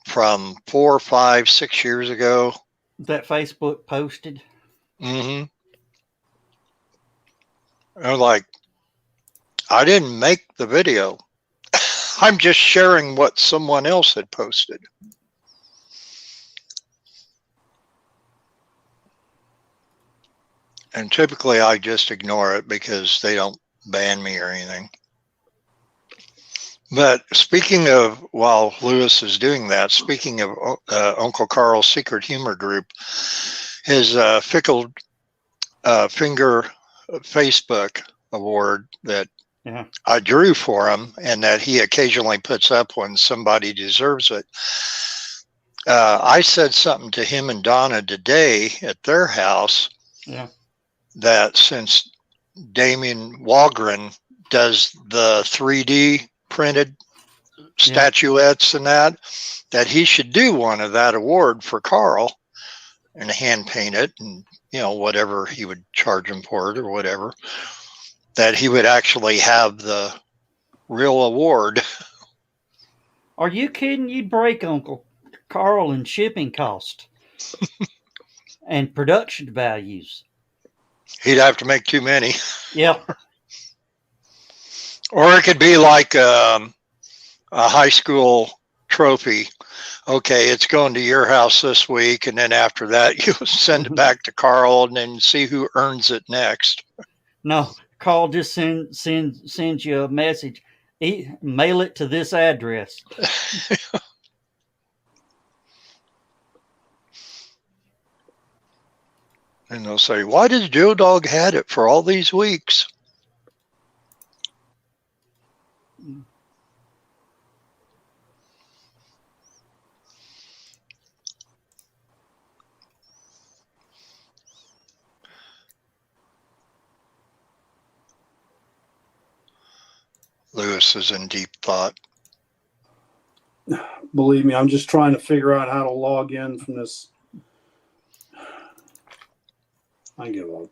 from 4, 5, 6 years ago.
That Facebook posted.
Mm-hmm. I'm like, I didn't make the video. I'm just sharing what someone else had posted. And typically I just ignore it because they don't ban me or anything. But speaking of, while Lewis is doing that, speaking of Uncle Carl's Secret Humor Group, his Fickle Finger Facebook award that I drew for him and that he occasionally puts up when somebody deserves it. I said something to him and Donna today at their house that since Damien Walgren does the 3D printed statuettes and that he should do one of that award for Carl and hand paint it and, you know, whatever he would charge him for it or whatever. that he would actually have the real award.
Are you kidding? You'd break Uncle Carl in shipping cost and production values.
He'd have to make too many.
Yep.
Or it could be like a high school trophy. Okay, it's going to your house this week, and then after that, you send it back to Carl, and then see who earns it next.
No, Carl just sends you a message. Mail it to this address.
And they'll say, "Why does Joe Dog had it for all these weeks?" Lewis is in deep thought.
Believe me, I'm just trying to figure out how to log in from this. I give up.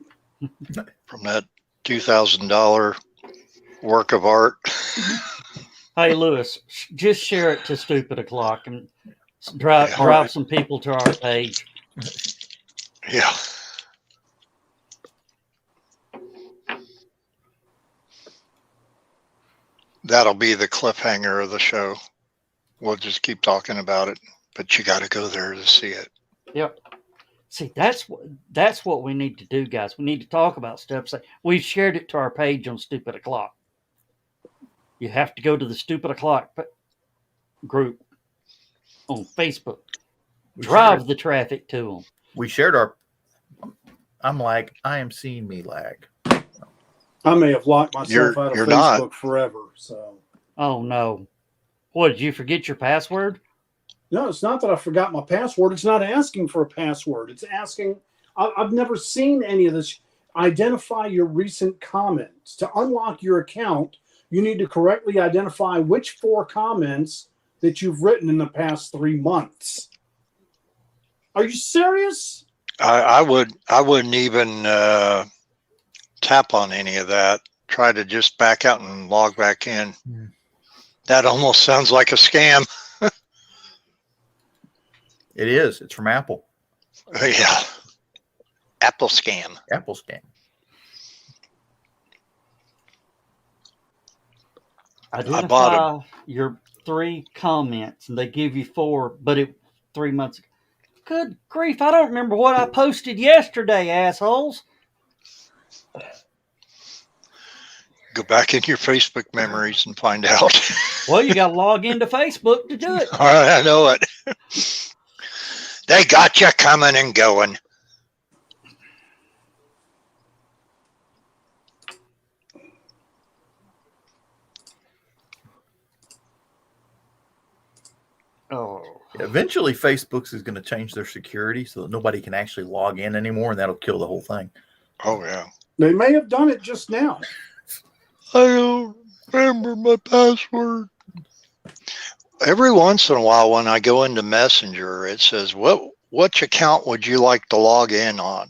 From that $2,000 work of art.
Hey, Lewis, just share it to Stupid O'Clock and drive some people to our page.
Yeah. That'll be the cliffhanger of the show. We'll just keep talking about it, but you got to go there to see it.
Yep. See, that's what we need to do, guys. We need to talk about stuff. Say, we've shared it to our page on Stupid O'Clock. You have to go to the Stupid O'Clock group on Facebook. Drive the traffic to them.
We shared our. I'm like, I am seeing me lag.
I may have locked myself out of
You're
Facebook
not.
forever. So.
Oh no! What, did you forget your password?
No, it's not that I forgot my password. It's not asking for a password. It's asking. I've never seen any of this. Identify your recent comments. To unlock your account, you need to correctly identify which 4 comments that you've written in the past 3 months. Are you serious?
I wouldn't even tap on any of that. Try to just back out and log back in.
Hmm.
That almost sounds like a scam.
It is. It's from Apple.
Yeah. Apple scam.
Apple scam.
Identify your 3 comments, and they give you 4, but 3 months ago. Good grief! I don't remember what I posted yesterday, assholes.
Go back in your Facebook memories and find out.
Well, you got to log into Facebook to do it.
All right, I know it. They got you coming and going.
Oh,
Eventually, Facebook's is going to change their security so that nobody can actually log in anymore, and that'll kill the whole thing.
Oh, yeah.
They may have done it just now.
I don't remember my password. Every once in a while when I go into Messenger, it says, which account would you like to log in on?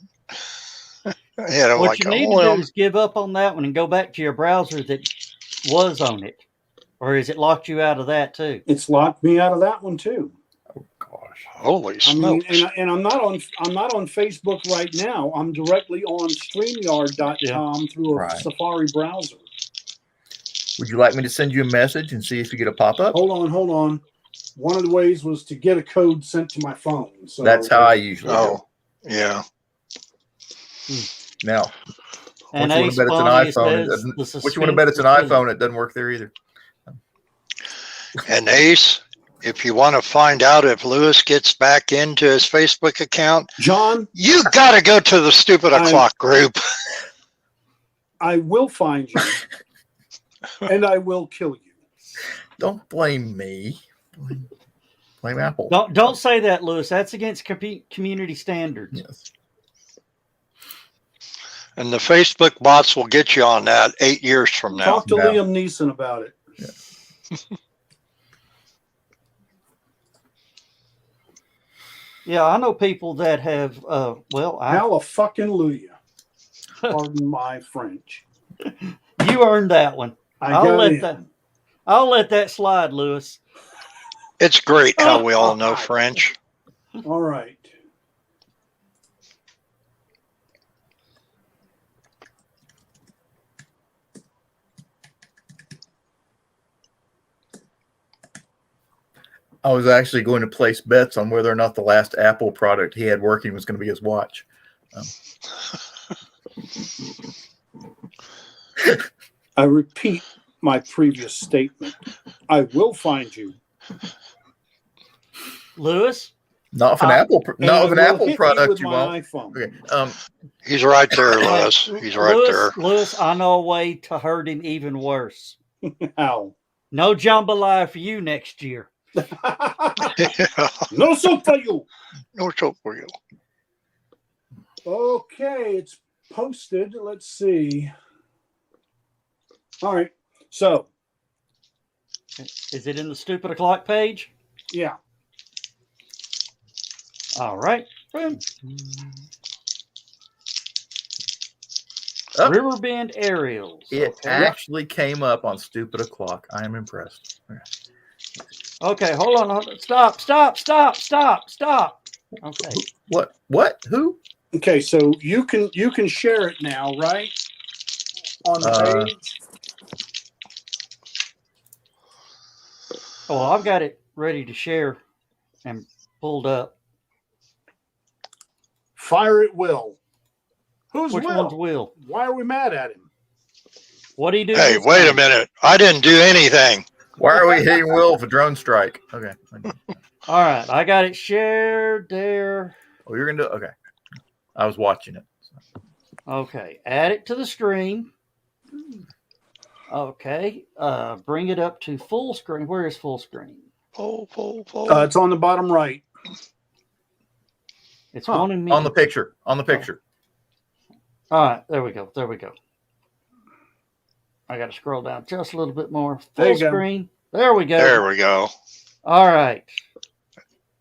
And I'm
what
like,
you need to do is give up on that one and go back to your browser that was on it. Or is it locked you out of that too?
It's locked me out of that one too.
Oh gosh!
holy
I mean,
smokes.
and I'm not on Facebook right now. I'm directly on StreamYard.com through a
Right.
Safari browser.
Would you like me to send you a message and see if you get a pop-up?
Hold on. One of the ways was to get a code sent to my phone. So
That's how I usually do.
Oh, yeah.
Now,
And
once you want to bet it's an iPhone, what you want to bet it's an iPhone, it doesn't work there either.
And Ace, if you want to find out if Lewis gets back into his Facebook account,
John,
you got to go to the Stupid O'Clock group.
I will find you and I will kill you.
Don't blame me. Blame Apple.
Don't say that, Lewis. That's against community standards.
Yes.
And the Facebook bots will get you on that 8 years from now.
Talk to
Yeah.
Liam Neeson about it.
Yeah, I know people that have.
Hallelujah. Pardon my French.
You earned that one. I'll let that slide, Lewis.
It's great how we all know French.
All right.
I was actually going to place bets on whether or not the last Apple product he had working was going to be his watch.
I repeat my previous statement. I will find you.
Lewis?
Not if an Apple product you want.
iPhone.
Okay.
He's right there, Lewis. He's right there.
Lewis, I know a way to hurt him even worse.
How?
No jambalaya for you next year.
No soap for you.
No soap for you.
Okay, it's posted. Let's see. All right. So,
is it in the Stupid O'Clock page?
Yeah.
All right. Boom.
Oh.
Riverbend Aerials.
It actually came up on Stupid O'Clock. I am impressed.
Okay, hold on. Stop. Okay.
What? Who?
Okay, so you can share it now, right? On the page.
Oh, well, I've got it ready to share and pulled up.
Fire at will.
Which one's Will?
Why are we mad at him?
What do you do?
Hey, wait a minute. I didn't do anything.
Why are we hitting Will with a drone strike? Okay.
All right, I got it shared there.
Oh, you're gonna do it? Okay. I was watching it. So.
Okay, add it to the stream. Okay, bring it up to full screen. Where is full screen?
Full.
It's on the bottom right.
It's wanting me
on the picture. On the picture.
All right, there we go. I got to scroll down just a little bit more.
There
Full
you
screen. There we go.
There we go.
All right.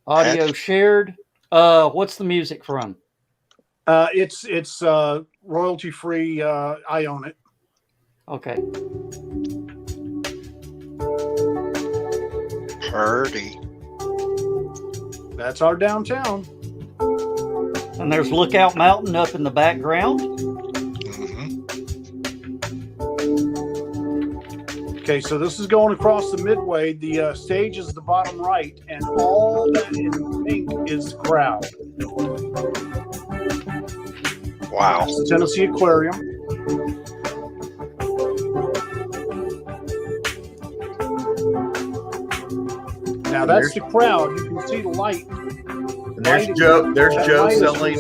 Audio shared. What's the music from?
It's royalty free. I own it.
Okay.
Purdy.
That's our downtown.
And there's Lookout Mountain up in the background.
Okay, so this is going across the midway. The stage is the bottom right, and all that in pink is the crowd.
Wow.
It's the Tennessee Aquarium. Now that's the crowd. You can see the light.
And there's Joe. There's Joe selling.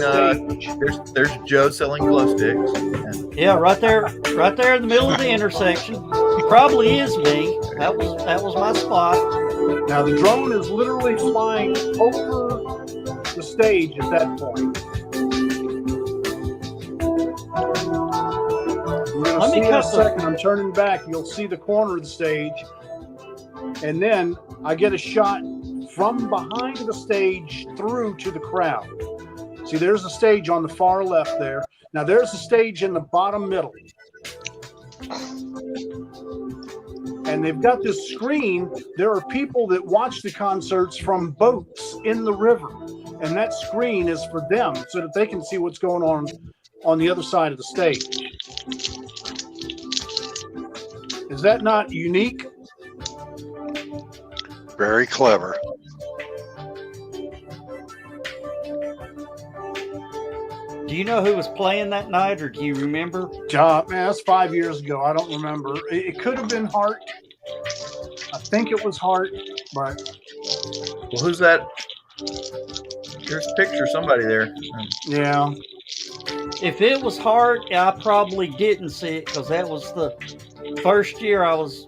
There's Joe selling glow sticks.
Yeah, right there in the middle of the intersection. Probably is me. That was my spot.
Now the drone is literally flying over the stage at that point. You're going to see in a second. I'm turning back. You'll see the corner of the stage, and then I get a shot from behind the stage through to the crowd. See, there's the stage on the far left there. Now there's the stage in the bottom middle. And they've got this screen. There are people that watch the concerts from boats in the river. And that screen is for them so that they can see what's going on the other side of the stage. Is that not unique?
Very clever.
Do you know who was playing that night, or do you remember?
Man, that's 5 years ago. I don't remember. It could have been Hart. I think it was Hart, but...
Well, who's that? There's a picture of somebody there.
Yeah.
If it was Hart, I probably didn't see it because that was the first year I was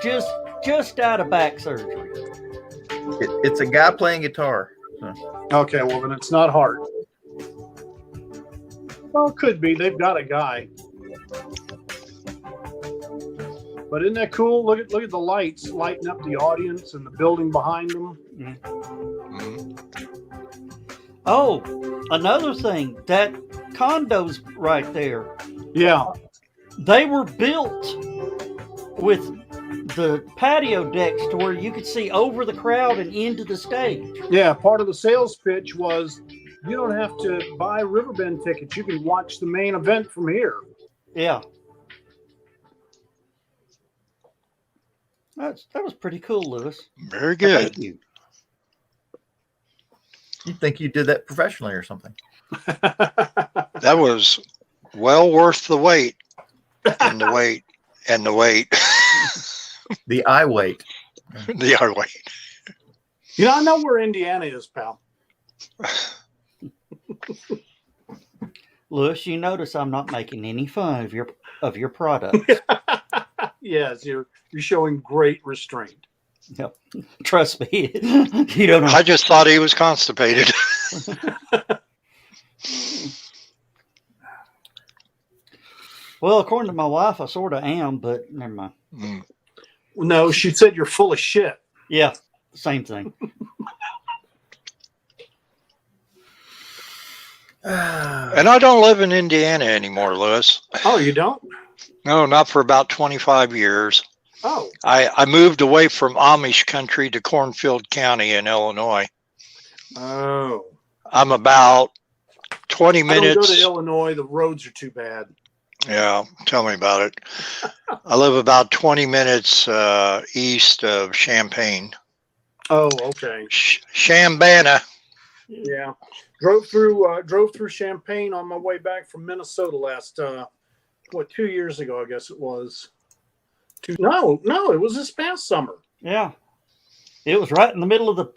just out of back surgery.
It's a guy playing guitar. So.
Okay, well then it's not Hart. Well, it could be. They've got a guy. But isn't that cool? Look at the lights lighting up the audience and the building behind them.
Oh, another thing. That condo's right there.
Yeah.
They were built with the patio decks to where you could see over the crowd and into the stage.
Yeah, part of the sales pitch was you don't have to buy Riverbend tickets. You can watch the main event from here.
Yeah. That was pretty cool, Lewis.
Very good.
Thank you.
You'd think you did that professionally or something.
That was well worth the wait and the wait and the wait.
The eye wait.
The eye wait.
You know, I know where Indiana is, pal.
Lewis, you notice I'm not making any fun of your product.
Yes, you're showing great restraint.
Yep. Trust me. You don't know.
I just thought he was constipated.
Well, according to my wife, I sort of am, but never mind.
No, she said you're full of shit.
Yeah, same thing.
And I don't live in Indiana anymore, Lewis.
Oh, you don't?
No, not for about 25 years.
Oh.
I moved away from Amish country to Cornfield County in Illinois.
Oh.
I'm about 20
I don't
minutes.
go to Illinois. The roads are too bad.
Yeah, tell me about it. I live about 20 minutes east of Champaign.
Oh, okay.
Shambana.
Yeah. Drove through Champaign on my way back from Minnesota last 2 years ago, I guess it was. No, it was this past summer.
Yeah. It was right in the middle of the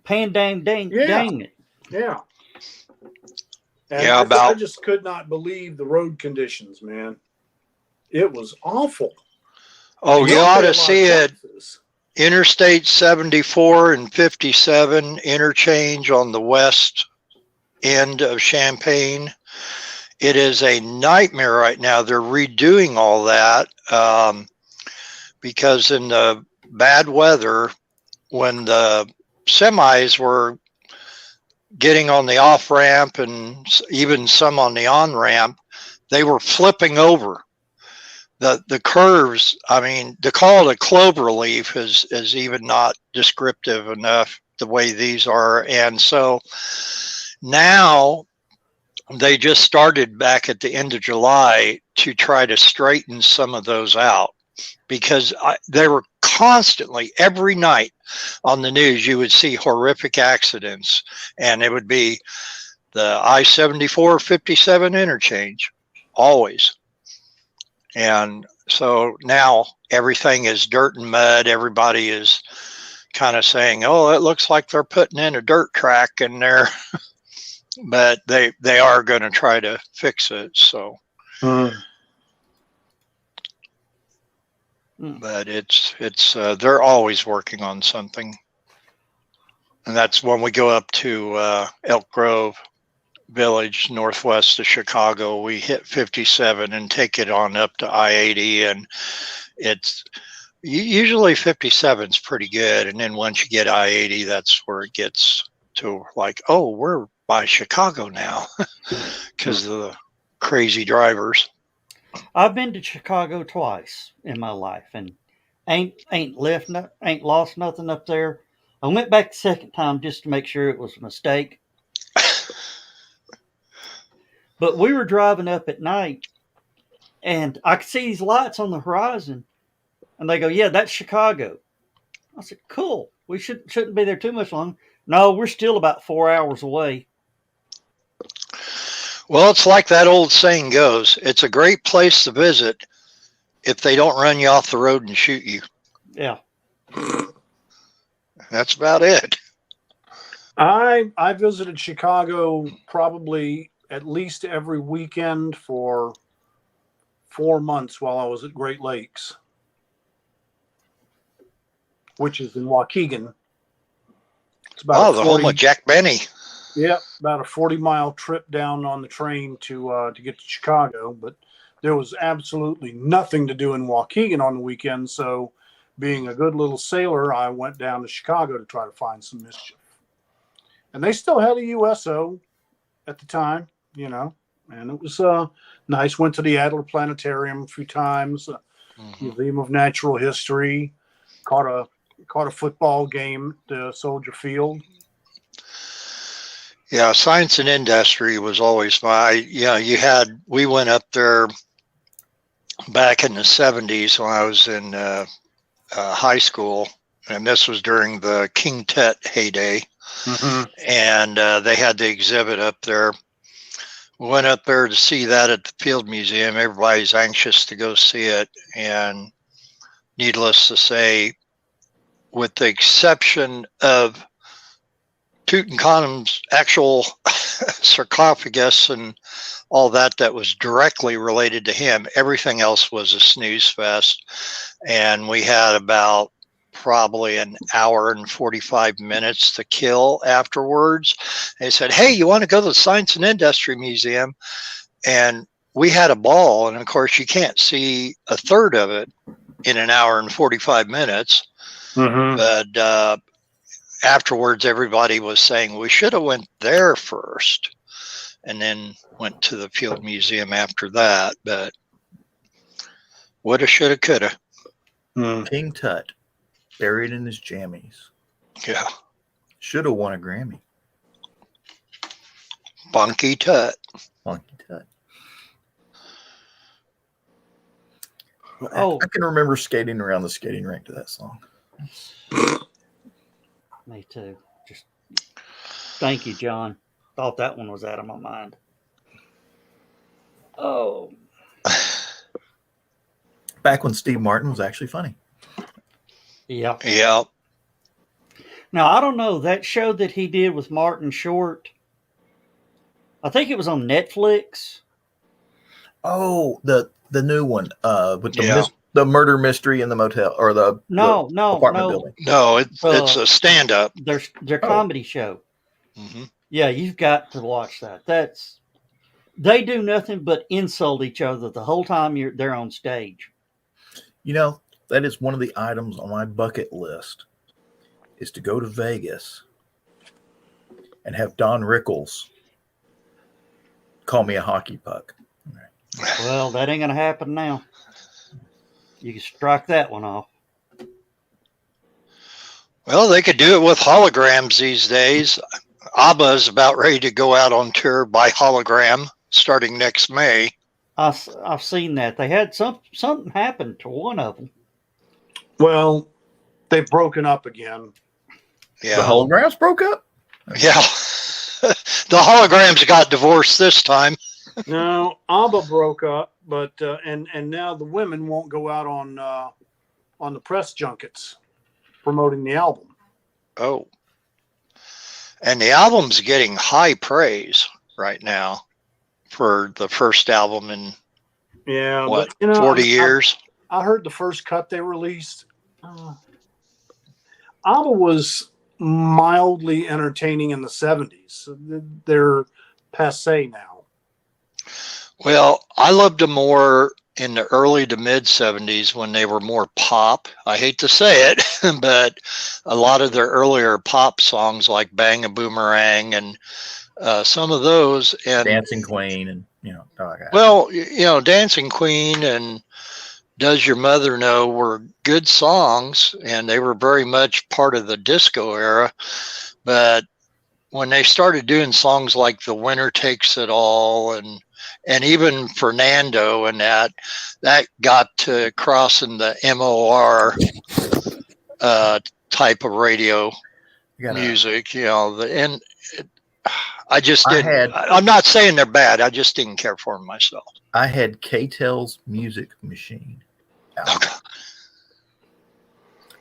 dang it.
Yeah. And
Yeah,
I just could not believe the road conditions, man. It was awful.
Oh, you ought to see it. Interstate 74 and 57 interchange on the west end of Champaign. It is a nightmare right now. They're redoing all that because in the bad weather, when the semis were getting on the off ramp and even some on the on ramp, they were flipping over. The curves, I mean, to call it a clover leaf is even not descriptive enough the way these are. And so now they just started back at the end of July to try to straighten some of those out, because they were constantly, every night on the news, you would see horrific accidents, and it would be the I-74 57 interchange, always. And so now everything is dirt and mud. Everybody is kind of saying, oh, it looks like they're putting in a dirt track in there. But they are going to try to fix it. So, but it's they're always working on something, and that's when we go up to Elk Grove Village, northwest of Chicago. We hit 57 and take it on up to I-80, and it's usually 57 is pretty good, and then once you get I-80, that's where it gets to like, oh, we're by Chicago now because of the crazy drivers.
I've been to Chicago twice in my life, and ain't lost nothing up there. I went back the second time just to make sure it was a mistake. But we were driving up at night, and I could see these lights on the horizon, and they go, "Yeah, that's Chicago." I said, "Cool. We shouldn't be there too much long." No, we're still about 4 hours away.
Well, it's like that old saying goes, it's a great place to visit if they don't run you off the road and shoot you.
Yeah.
That's about it.
I visited Chicago probably at least every weekend for 4 months while I was at Great Lakes, which is in Waukegan. It's about
the home of Jack Benny.
Yeah, about a 40-mile trip down on the train to get to Chicago. But there was absolutely nothing to do in Waukegan on the weekend. So being a good little sailor, I went down to Chicago to try to find some mischief. And they still had a USO at the time, you know. and it was nice. Went to the Adler Planetarium a few times, Museum of Natural History. Caught a football game at the Soldier Field.
Yeah, science and industry was always we went up there back in the 70s when I was in high school, and this was during the King Tut heyday. And they had the exhibit up there. We went up there to see that at the Field Museum. Everybody's anxious to go see it, and needless to say, with the exception of Tutankhamun's actual sarcophagus and all that was directly related to him, everything else was a snooze fest. And we had about probably an hour and 45 minutes to kill afterwards. They said, hey, you want to go to the Science and Industry Museum? And we had a ball. And of course, you can't see a third of it in an hour and 45 minutes. But afterwards, everybody was saying we should have went there first and then went to the Field Museum after that. But woulda, shoulda, coulda.
King Tut, buried in his jammies.
Yeah.
Should have won a Grammy.
Bunky Tut.
Funky Tut.
Oh.
I can remember skating around the skating rink to that song.
Me too. Just thank you, John. Thought that one was out of my mind. Oh.
Back when Steve Martin was actually funny.
Yeah.
Yeah.
Now, I don't know. That show that he did with Martin Short, I think it was on Netflix.
Oh, the new one with the murder mystery in the motel or the apartment building.
No, it's a stand-up.
Their comedy show.
Mm-hmm.
Yeah, you've got to watch that. They do nothing but insult each other the whole time they're on stage.
You know, that is one of the items on my bucket list is to go to Vegas and have Don Rickles call me a hockey puck.
Well, that ain't going to happen now. You can strike that one off.
Well, they could do it with holograms these days. ABBA is about ready to go out on tour by hologram starting next May.
I've seen that. They had something happen to one of them.
Well, they've broken up again.
Yeah.
The holograms broke up?
Yeah. The holograms got divorced this time.
No, ABBA broke up, but and now the women won't go out on the press junkets promoting the album.
Oh. And the album's getting high praise right now for the first album in 40 years.
I heard the first cut they released. ABBA was mildly entertaining in the 70s. They're passé now.
Well, I loved them more in the early to mid 70s when they were more pop. I hate to say it, but a lot of their earlier pop songs like Bang a Boomerang and some of those and
Dancing Queen and
Dancing Queen and Does Your Mother Know were good songs and they were very much part of the disco era. But when they started doing songs like The Winner Takes It All and even Fernando and that got to crossing the MOR type of radio music, I just didn't. I'm not saying they're bad. I just didn't care for them myself.
I had K-Tel's Music Machine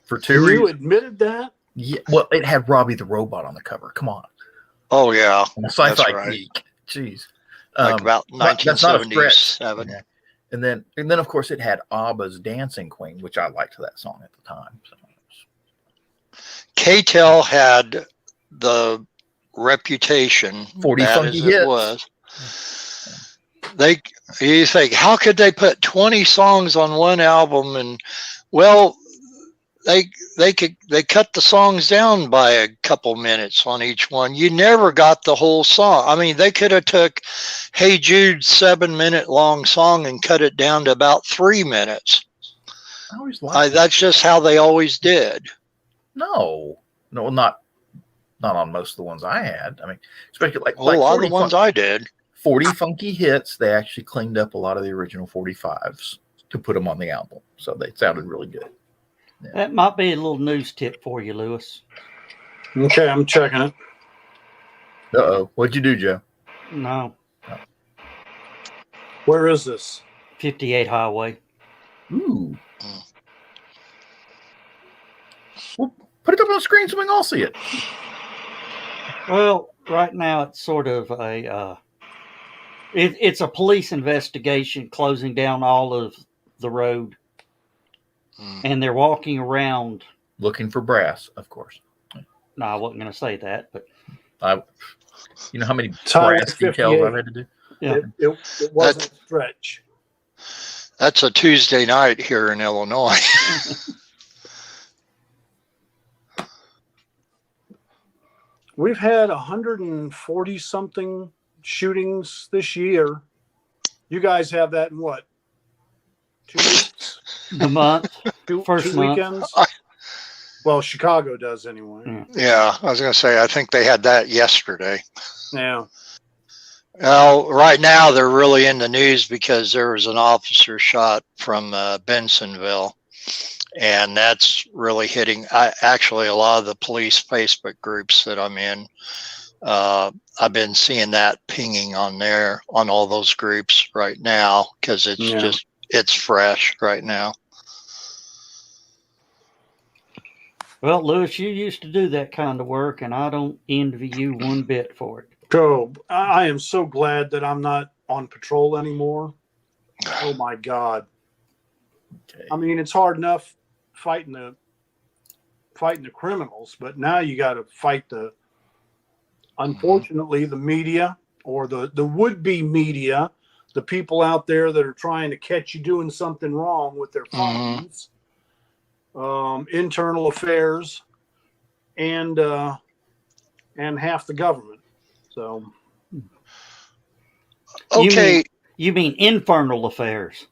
for 2 reasons.
You admitted that?
Yeah. Well, it had Robbie the Robot on the cover. Come on.
Oh yeah,
Sci-Fi geek. Jeez.
Like about 1977.
Okay. And then of course it had ABBA's Dancing Queen, which I liked that song at the time. So.
K-Tel had the reputation
40
bad
funky
as
hits.
It was. You think, how could they put 20 songs on one album? And well, they cut the songs down by a couple minutes on each one. You never got the whole song. I mean, they could have took Hey Jude's 7-minute long song and cut it down to about 3 minutes.
I always liked
That's just how they always did.
No, not on most of the ones I had. I mean, especially like
A lot of the ones I did.
40 Funky Hits, they actually cleaned up a lot of the original 45s to put them on the album. So they sounded really good. Yeah.
That might be a little news tip for you, Lewis.
Okay, I'm checking it.
Uh-oh. What'd you do, Joe?
No,
Where is this?
58 Highway.
Ooh. Well, put it up on the screen so we can all see it.
Well, right now it's sort of a it's a police investigation closing down all of the road, and they're walking around
Looking for brass, of course.
No, I wasn't going to say that, but
You know how many
Time
brass details I've had to do?
yeah.
It wasn't a stretch.
That's a Tuesday night here in Illinois.
We've had 140 something shootings this year. You guys have that in what? 2 weeks?
The month, First
two
month.
weekends? Well, Chicago does anyway.
Yeah, I was going to say, I think they had that yesterday.
Yeah.
Well, right now they're really in the news because there was an officer shot from Bensonville, and that's really hitting. Actually, a lot of the police Facebook groups that I'm in, I've been seeing that pinging on there on all those groups right now because it's it's fresh right now.
Well, Lewis, you used to do that kind of work, and I don't envy you one bit for it.
Go. I am so glad that I'm not on patrol anymore. Oh my God.
Okay.
I mean, it's hard enough fighting the criminals, but now you got to fight unfortunately, the media or the would-be media, the people out there that are trying to catch you doing something wrong with their phones, internal affairs, and half the government. So,
okay,
you mean infernal affairs?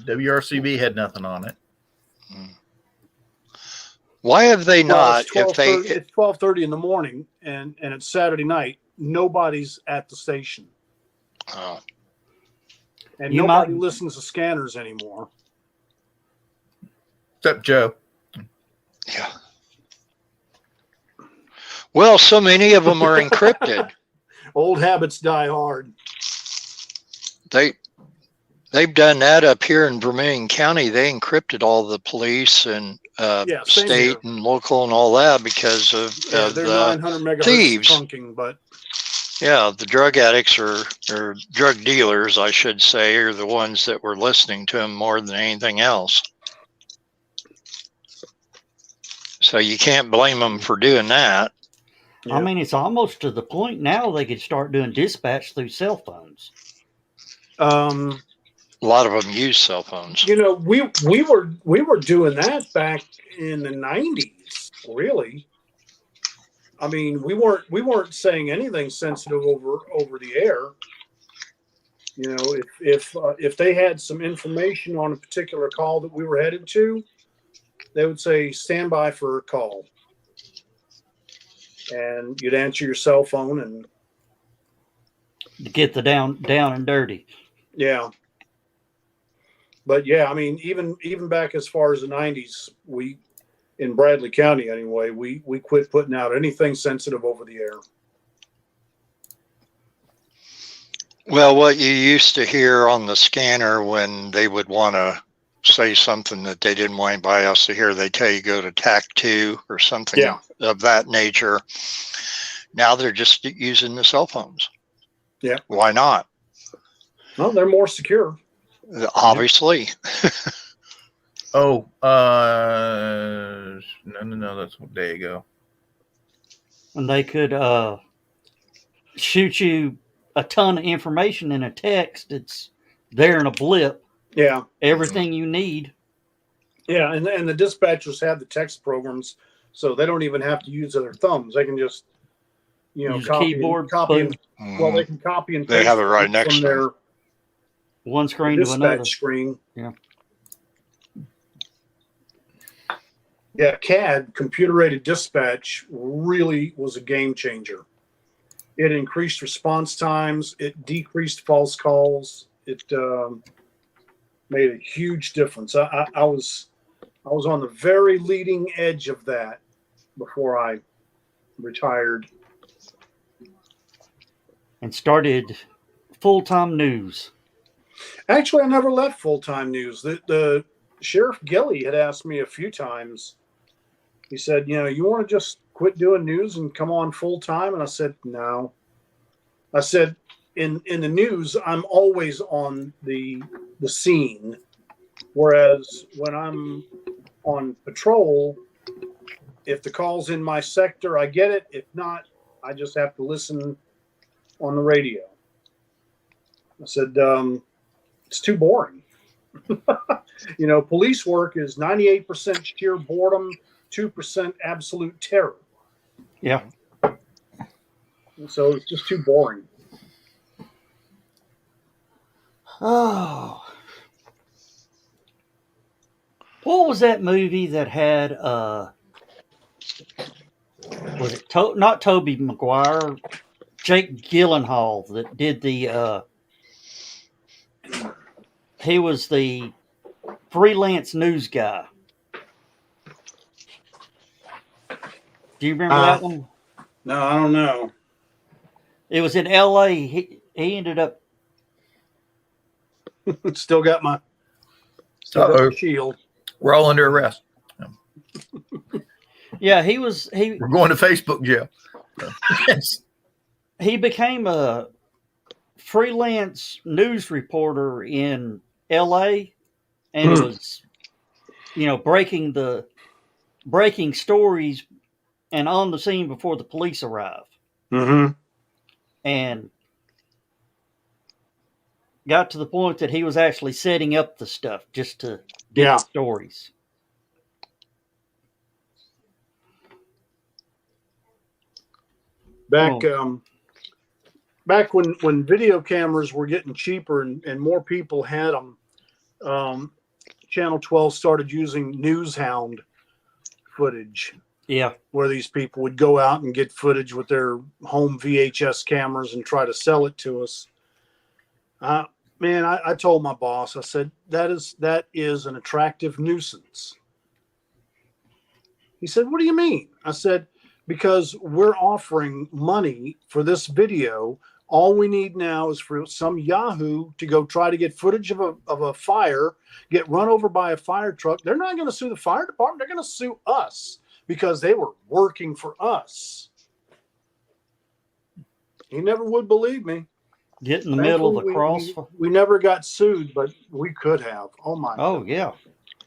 WRCB had nothing on it.
why have they not?
It's 12:30 in the morning, and it's Saturday night. Nobody's at the station, and nobody listens to scanners anymore.
Except Joe.
Yeah. Well, so many of them are encrypted.
Old habits die hard.
They've done that up here in Vermilion County. They encrypted all the police and state
here.
and local and all that because of
They're
the
900 megahertz
thieves.
trunking, but
the drug addicts or drug dealers, I should say, are the ones that were listening to them more than anything else. So you can't blame them for doing that.
I mean, it's almost to the point now they could start doing dispatch through cell phones.
A lot of them use cell phones.
You know, we were doing that back in the 90s, really. I mean, we weren't saying anything sensitive over the air. You know, if they had some information on a particular call that we were headed to, they would say, stand by for a call. And you'd answer your cell phone and
get the down and dirty.
Yeah. But yeah, I mean, even back as far as the 90s, we, in Bradley County anyway, we quit putting out anything sensitive over the air.
Well, what you used to hear on the scanner when they would want to say something that they didn't want anybody else to hear, they tell you go to TAC 2 or something of that nature. Now they're just using the cell phones.
Yeah.
Why not?
Well, they're more secure.
Obviously.
No, that's a day ago.
And they could shoot you a ton of information in a text. It's there in a blip.
Yeah.
Everything you need.
Yeah, and the dispatchers have the text programs, so they don't even have to use their thumbs. They can just,
Use a
copy
keyboard,
and well, they
Mhm.
can copy and
They
paste
have it right
from
next to them.
their
one screen to another.
dispatch screen.
Yeah.
Yeah, CAD, computer-aided dispatch, really was a game changer. It increased response times. It decreased false calls. It made a huge difference. I was on the very leading edge of that before I retired.
And started full-time news.
Actually, I never left full-time news. The Sheriff Gilly had asked me a few times. He said, you want to just quit doing news and come on full-time? And I said, no. I said, in the news, I'm always on the scene. Whereas when I'm on patrol, if the call's in my sector, I get it. If not, I just have to listen on the radio. I said, it's too boring. Police work is 98% sheer boredom, 2% absolute terror.
Yeah.
And so it's just too boring.
Oh. What was that movie that had was it not Toby Maguire, Jake Gyllenhaal that did the he was the freelance news guy. Do you remember that one?
No, I don't know.
It was in LA. He ended up
Still got my shield.
We're all under arrest.
Yeah,
We're going to Facebook jail. Yes.
He became a freelance news reporter in LA and was, breaking stories and on the scene before the police arrive.
Mm-hmm.
And got to the point that he was actually setting up the stuff just to get stories.
Back when video cameras were getting cheaper and more people had them, Channel 12 started using Newshound footage.
Yeah.
Where these people would go out and get footage with their home VHS cameras and try to sell it to us. Man, I told my boss, I said, that is an attractive nuisance. He said, what do you mean? I said, because we're offering money for this video. All we need now is for some Yahoo to go try to get footage of a fire, get run over by a fire truck. They're not going to sue the fire department. They're going to sue us because they were working for us. He never would believe me.
Get in the middle of the cross.
We never got sued, but we could have. Oh my!
Oh
God.
yeah.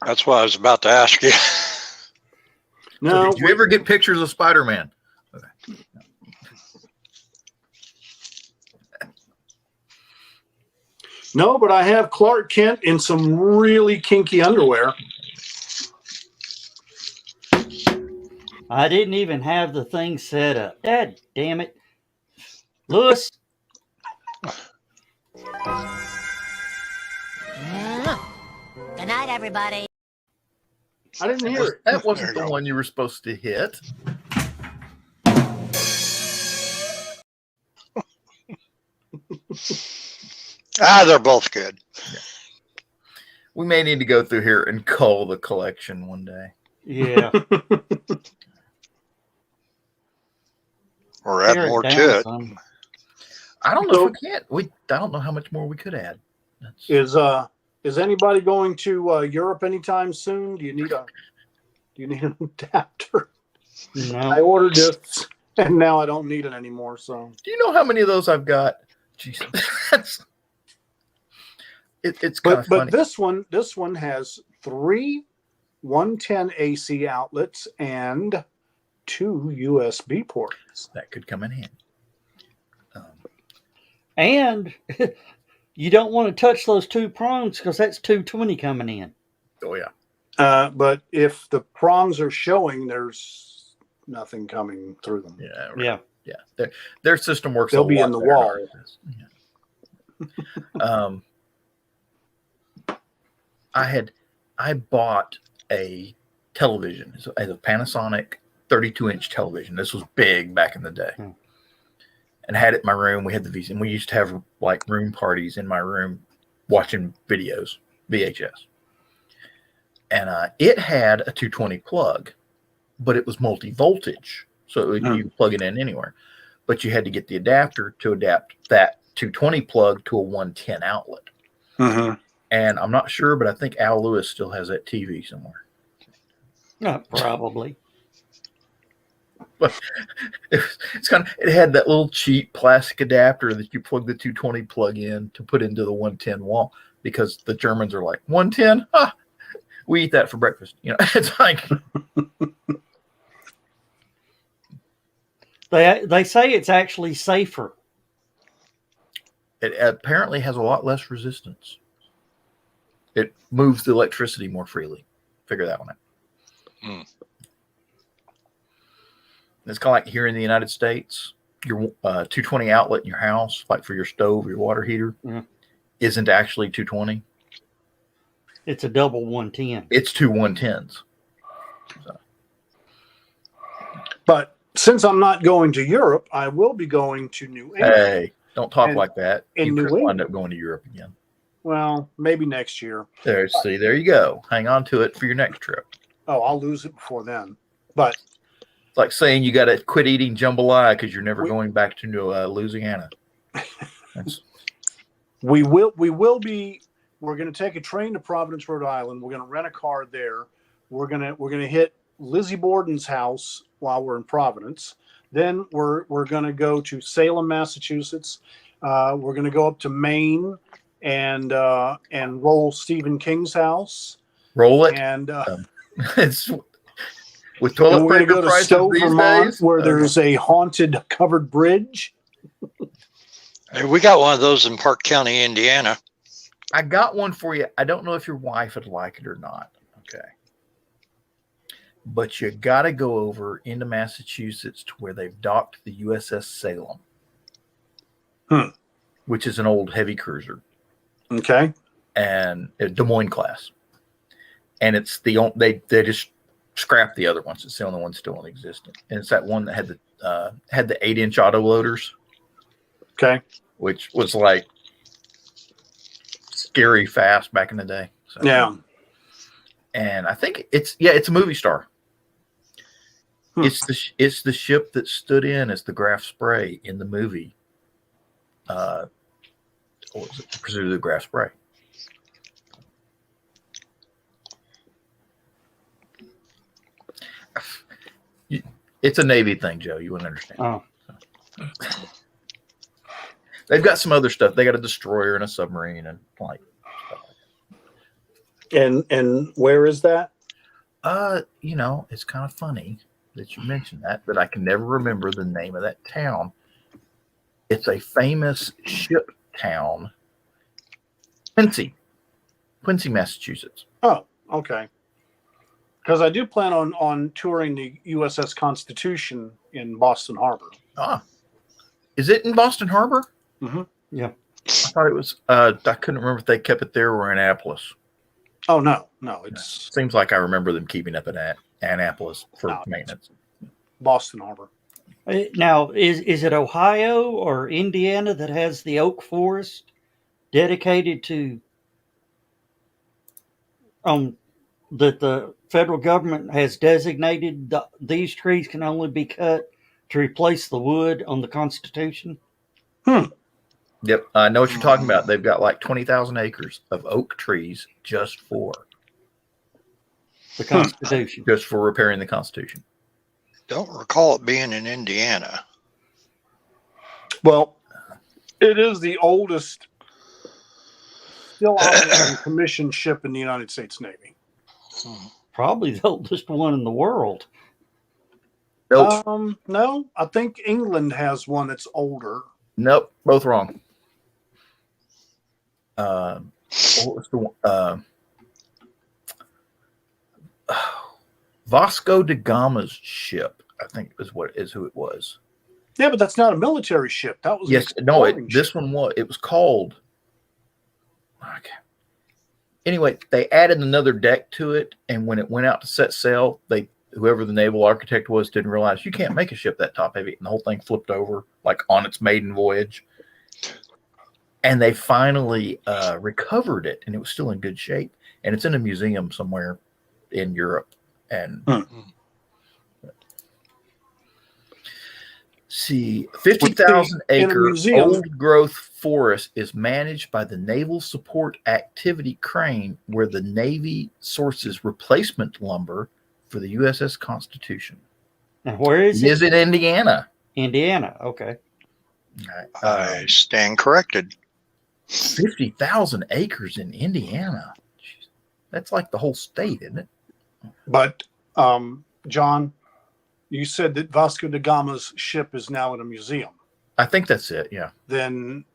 That's what I was about to ask you.
No.
So did you ever get pictures of Spider-Man? Okay.
No, but I have Clark Kent in some really kinky underwear.
I didn't even have the thing set up. Dad damn it. Lewis.
Good night, everybody.
I didn't hear it.
That wasn't the one you were supposed to hit.
They're both good.
Yeah. We may need to go through here and cull the collection one day.
Yeah.
Or add
Tear it
more
down
to it.
some.
I don't know if we can't. I don't know how much more we could add.
Is anybody going to Europe anytime soon? Do you need an adapter?
No.
I ordered this, and now I don't need it anymore. So,
Do you know how many of those I've got? Jeez. It's kind of funny.
But this one has 3 110 AC outlets and 2 USB ports.
That could come in handy.
And You don't want to touch those two prongs because that's 220 coming in.
Oh yeah.
But if the prongs are showing, there's nothing coming through them.
Yeah. Right.
Yeah.
Yeah. Their system works.
They'll
a
be
lot
in the
better than
wall.
ours does. I bought a television, a Panasonic 32-inch television. This was big back in the day. And had it in my room. We had the VC, and we used to have like room parties in my room watching videos, VHS. And it had a 220 plug, but it was multi-voltage. So you could plug it in anywhere. But you had to get the adapter to adapt that 220 plug to a 110 outlet.
Mm-hmm.
And I'm not sure, but I think Al Lewis still has that TV somewhere.
Probably.
But it had that little cheap plastic adapter that you plug the 220 plug in to put into the 110 wall, because the Germans are like, 110? Ah, we eat that for breakfast. You know, it's like
They say it's actually safer.
it apparently has a lot less resistance. It moves the electricity more freely. Figure that one out. It's kind of like here in the United States, your 220 outlet in your house, like for your stove, your water heater, isn't actually 220.
It's a double 110.
It's two 110s. So.
But since I'm not going to Europe, I will be going to New England.
Hey, don't talk like that.
In
You
New
could wind
England.
up going to Europe again.
Well, maybe next year.
There you go. Hang on to it for your next trip.
Oh, I'll lose it before then. But
It's like saying you got to quit eating jambalaya because you're never going back to Louisiana.
we will be. We're going to take a train to Providence, Rhode Island. We're going to rent a car there. We're gonna hit Lizzie Borden's house while we're in Providence. Then we're going to go to Salem, Massachusetts. We're going to go up to Maine and roll Stephen King's house.
Roll it.
And
It's with toilet
we're going to
paper
go to
prices
Stowe,
these
Vermont,
days,
where there's a haunted covered bridge.
Hey, we got one of those in Park County, Indiana.
I got one for you. I don't know if your wife would like it or not. Okay. But you got to go over into Massachusetts to where they've docked the USS Salem, which is an old heavy cruiser.
Okay.
And a Des Moines class. And it's they just scrapped the other ones. It's the only one still in existence. And it's that one that had the 8-inch auto loaders.
Okay.
Which was like scary fast back in the day. So.
Yeah.
And I think it's a movie star. It's the ship that stood in as the Graf Spray in the movie. What was it? Pursuit of the Graf Spray. It's a Navy thing, Joe. You wouldn't understand.
Oh.
So. They've got some other stuff. They got a destroyer and a submarine and like stuff like
that. And where is that?
It's kind of funny that you mentioned that, but I can never remember the name of that town. It's a famous ship town. Quincy, Massachusetts.
Oh, okay. Because I do plan on touring the USS Constitution in Boston Harbor.
Ah, is it in Boston Harbor?
Mm-hmm.
Yeah.
I thought it was. I couldn't remember if they kept it there or Annapolis.
Oh no, it
seems like I remember them keeping up at Annapolis for maintenance.
Boston Harbor.
Now, is it Ohio or Indiana that has the oak forest dedicated to that the federal government has designated these trees can only be cut to replace the wood on the Constitution?
Yep, I know what you're talking about. They've got like 20,000 acres of oak trees just for
the Constitution,
just for repairing the Constitution.
Don't recall it being in Indiana.
Well, it is the oldest still operating commissioned ship in the United States Navy.
Probably the oldest one in the world.
Nope.
No, I think England has one that's older.
Nope, both wrong. what was the one? Vasco da Gama's ship, I think is who it was.
Yeah, but that's not a military ship. That was
Yes, no, this one was. It was called. Okay. Anyway, they added another deck to it, and when it went out to set sail, whoever the naval architect was didn't realize you can't make a ship that top heavy, and the whole thing flipped over like on its maiden voyage. And they finally recovered it, and it was still in good shape, and it's in a museum somewhere in Europe. And see, 50,000 acre old growth forest is managed by the Naval Support Activity Crane, where the Navy sources replacement lumber for the USS Constitution.
And where is it?
Is it Indiana?
Indiana. Okay.
I stand corrected.
50,000 acres in Indiana. Jeez. That's like the whole state, isn't it?
But, John, you said that Vasco da Gama's ship is now in a museum.
I think that's it, yeah.
Then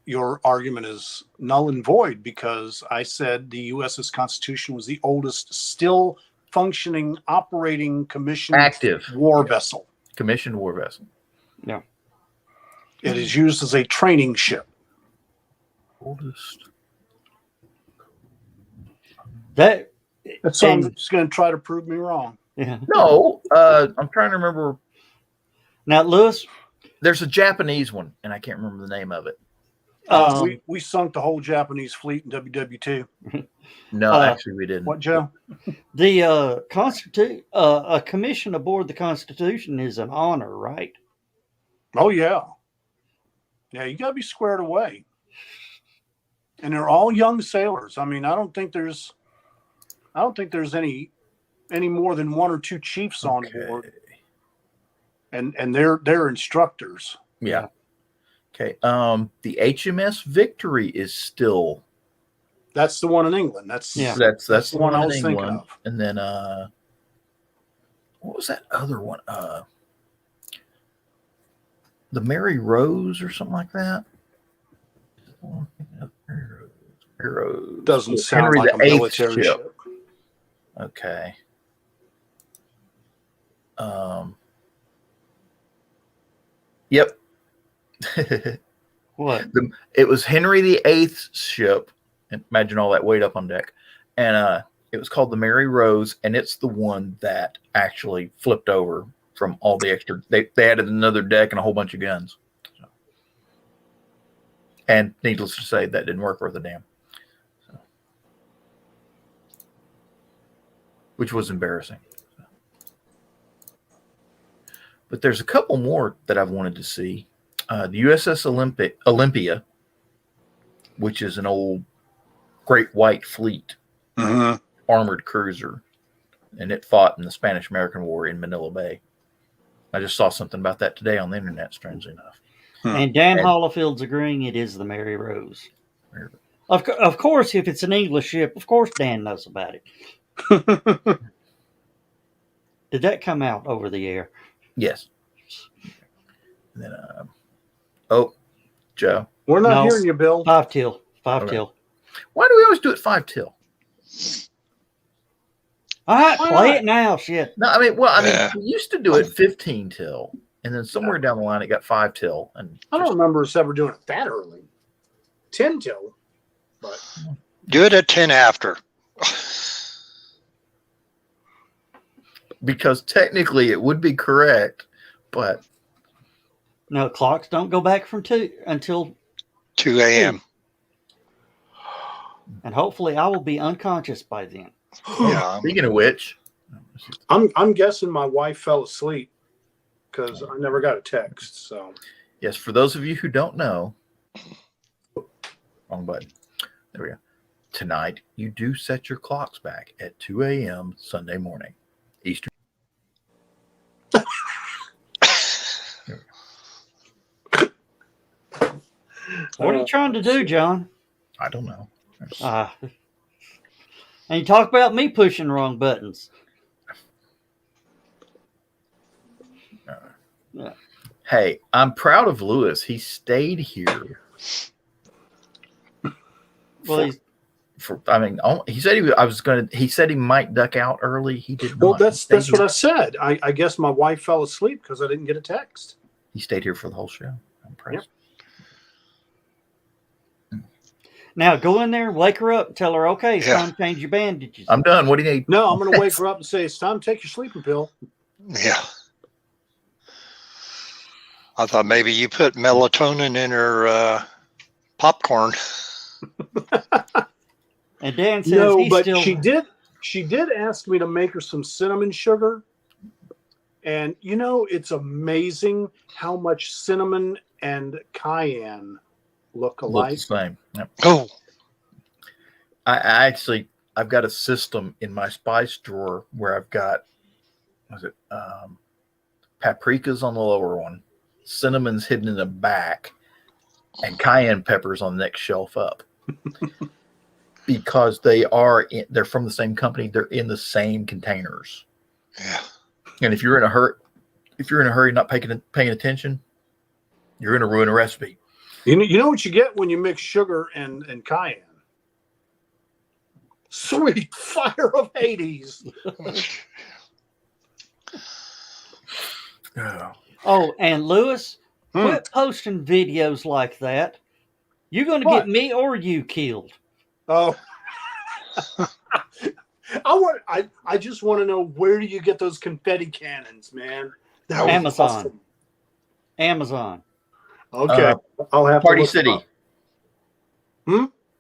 your argument is null and void, because I said the USS Constitution was the oldest still functioning, operating, commissioned
active
war vessel.
Commissioned war vessel.
Yeah.
It is used as a training ship.
Oldest.
That's someone's just going to try to prove me wrong.
Yeah.
No, I'm trying to remember.
Now, Lewis,
there's a Japanese one, and I can't remember the name of it.
We sunk the whole Japanese fleet in WW2.
No, actually, we didn't.
What, Joe?
The a commission aboard the Constitution is an honor, right?
Oh yeah, yeah. You got to be squared away, and they're all young sailors. I mean, I don't think there's any more than one or two chiefs on board, and they're instructors.
Yeah. Okay. The HMS Victory is still.
That's the one in England. That's
the
one I was thinking of.
And then what was that other one? The Mary Rose or something like that. Mary Rose.
Doesn't sound Henry like a military ship.
Okay. Yep.
What?
It was Henry VIII's ship. Imagine all that weight up on deck. And it was called the Mary Rose, and it's the one that actually flipped over from all the extra. They added another deck and a whole bunch of guns. So. And needless to say, that didn't work worth a damn. So. Which was embarrassing. So. But there's a couple more that I've wanted to see. The USS Olympia, which is an old Great White Fleet armored cruiser, and it fought in the Spanish-American War in Manila Bay. I just saw something about that today on the internet, strangely enough.
And Dan Hollifield's agreeing it is the Mary Rose. Of course, if it's an English ship, of course Dan knows about it. Did that come out over the air?
Yes. And then, Joe.
We're not hearing you, Bill.
5 till. 5 till.
Why do we always do it 5 till?
All right, play it now, shit.
No, I mean, we used to do it 15 till, and then somewhere down the line it got 5 till. And
I don't remember us ever doing it that early. 10 till, but
do it at 10 after.
Because technically it would be correct, but
no, clocks don't go back from 2 until
2 a.m.
And hopefully I will be unconscious by then.
Yeah. Speaking of which,
I'm guessing my wife fell asleep because I never got a text. So
yes, for those of you who don't know, wrong button. There we go. Tonight you do set your clocks back at 2 a.m. Sunday morning, Eastern.
What are you trying to do, John?
I don't know.
And you talk about me pushing wrong buttons. Yeah.
Hey, I'm proud of Lewis. He stayed here
Well,
he said he said he might duck out early. He did not.
Well, that's what I said. I guess my wife fell asleep because I didn't get a text.
He stayed here for the whole show. I'm impressed.
now go in there, wake her up, tell her, okay, it's time to change your bandages.
I'm done. What do you need?
No, I'm going to wake her up and say, it's time to take your sleeping pill.
Yeah. I thought maybe you put melatonin in her popcorn.
And Dan says
No, but
still...
she did ask me to make her some cinnamon sugar. And, it's amazing how much cinnamon and cayenne look alike.
Look the same. Yep.
Oh.
I've got a system in my spice drawer where I've got, paprikas on the lower one, cinnamon's hidden in the back, and cayenne peppers on the next shelf up. Because they're from the same company, they're in the same containers.
Yeah.
And if you're in a hurry, not paying attention, you're going to ruin a recipe.
You know what you get when you mix sugar and cayenne? Sweet fire of Hades.
Oh, and Lewis, quit posting videos like that. You're going to get me or you killed.
Oh. I just want to know, where do you get those confetti cannons, man?
Amazon.
Awesome.
Amazon.
Okay. I'll have
Party
to
City.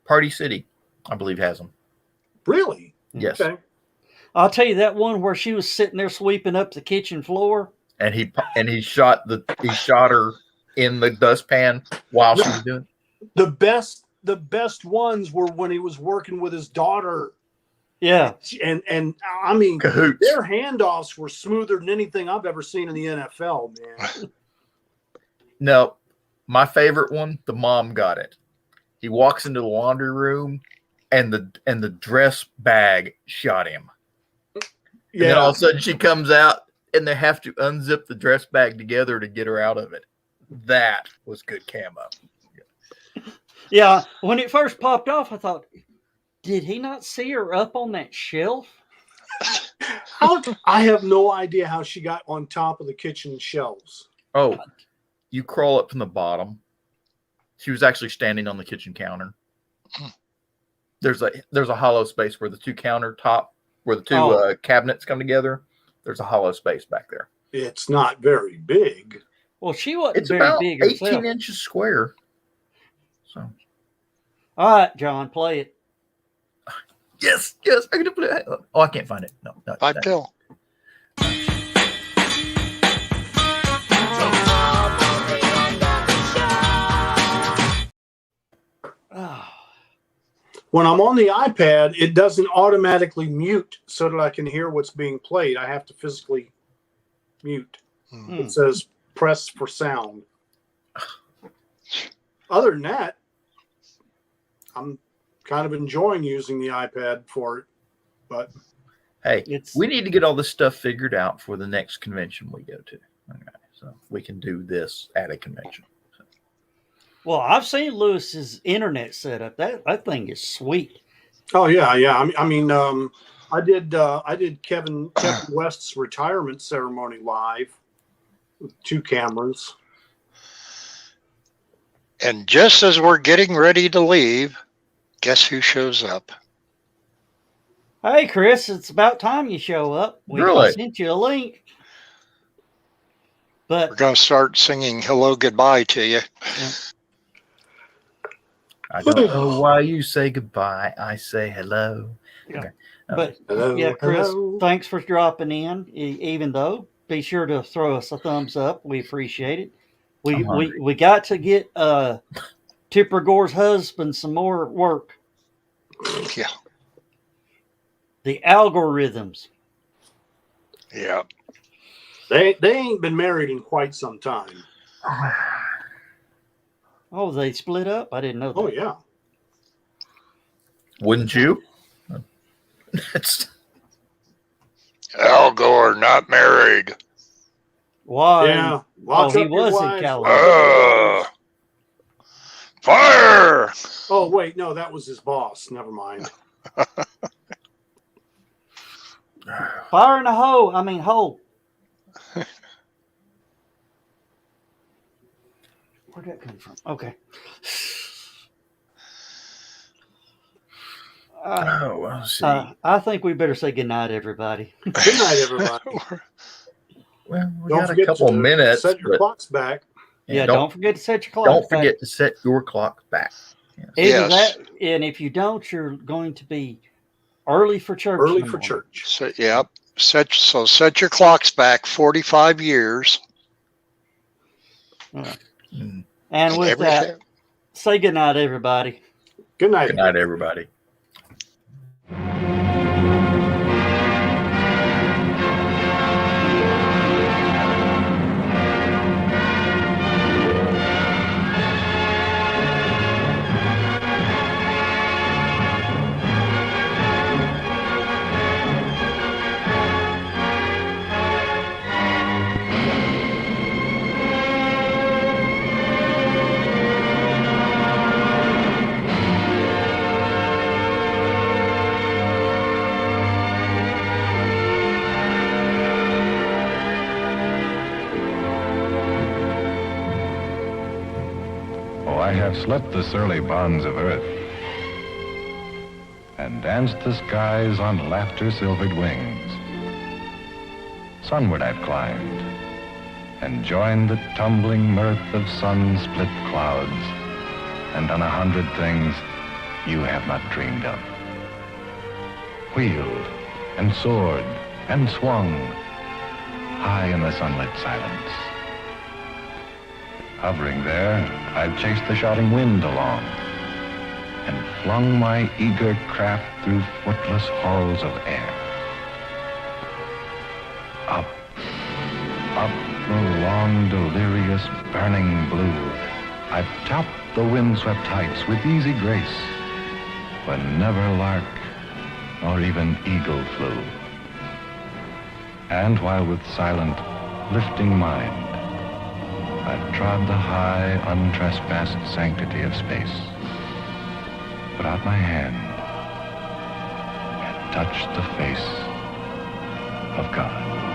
Party
City, I believe, has them.
Really?
Yes.
Okay.
I'll tell you that one where she was sitting there sweeping up the kitchen floor.
And he shot her in the dustpan while she was doing it.
The best ones were when he was working with his daughter.
Yeah.
And I mean,
Cahoots.
their handoffs were smoother than anything I've ever seen in the NFL, man.
No, my favorite one, the mom got it. He walks into the laundry room and the dress bag shot him.
Yeah.
And then all of a sudden she comes out and they have to unzip the dress bag together to get her out of it. That was good camo.
Yeah. When it first popped off, I thought, did he not see her up on that shelf?
I have no idea how she got on top of the kitchen shelves.
Oh, you crawl up from the bottom. She was actually standing on the kitchen counter. There's a hollow space where the two cabinets come together. There's a hollow space back there.
It's not very big.
Well, she wasn't
It's
very
about
big
18
herself.
inches square. So,
all right, John, play it.
yes, I'm gonna put it. Oh, I can't find it. No,
I tell.
When I'm on the iPad, it doesn't automatically mute so that I can hear what's being played. I have to physically mute. It says press for sound. Other than that, I'm kind of enjoying using the iPad for it. But
hey, we need to get all this stuff figured out for the next convention we go to. Okay, so we can do this at a convention. So.
Well, I've seen Lewis's internet setup. That thing is sweet.
Oh yeah. I mean, I did Kevin West's retirement ceremony live with 2 cameras.
And just as we're getting ready to leave, guess who shows up?
Hey, Chris, it's about time you show up. We
Really?
sent you a link. But
We're going to start singing hello, goodbye to you.
Yeah.
I don't know why you say goodbye. I say hello.
Yeah.
Okay.
But
Hello,
yeah, Chris,
hello.
thanks for dropping in. Even though, be sure to throw us a thumbs up. We appreciate it. We got to get Tipper Gore's husband some more work.
Yeah.
The algorithms.
Yeah.
They ain't been married in quite some time.
Oh, they split up? I didn't know that.
Oh yeah.
Wouldn't you?
Al Gore not married.
Why?
Yeah.
Oh, he was in California.
Fire!
Oh wait, no, that was his boss. Never mind.
Fire in the hole. I mean, hole. Where'd that come from? Okay.
Oh, well, let's see.
I think we better say goodnight, everybody.
Good night, everybody.
Well, we
Don't
got a
forget
couple
to
minutes.
set your
but
clocks back.
Yeah,
don't
don't forget to set your clock.
don't forget to set your clock back. Yes.
Either
Yes.
that, and if you don't, you're going to be early for church.
Early
in the
for
morning.
church.
So, yep. Set your clocks back 45 years.
Mm.
And with that, say goodnight, everybody.
Good night.
Good night, everybody.
Oh, I have slept the surly bonds of earth and danced the skies on laughter-silvered wings. Sunward I've climbed and joined the tumbling mirth of sun-split clouds and done 100 things you have not dreamed of. Wheeled and soared and swung high in the sunlit silence. Hovering there, I've chased the shouting wind along and flung my eager craft through footless halls of air. Up, up the long, delirious, burning blue, I've topped the windswept heights with easy grace, when never lark nor even eagle flew. And while with silent, lifting mind, I've trod the high, untrespassed sanctity of space, put out my hand and touched the face of God.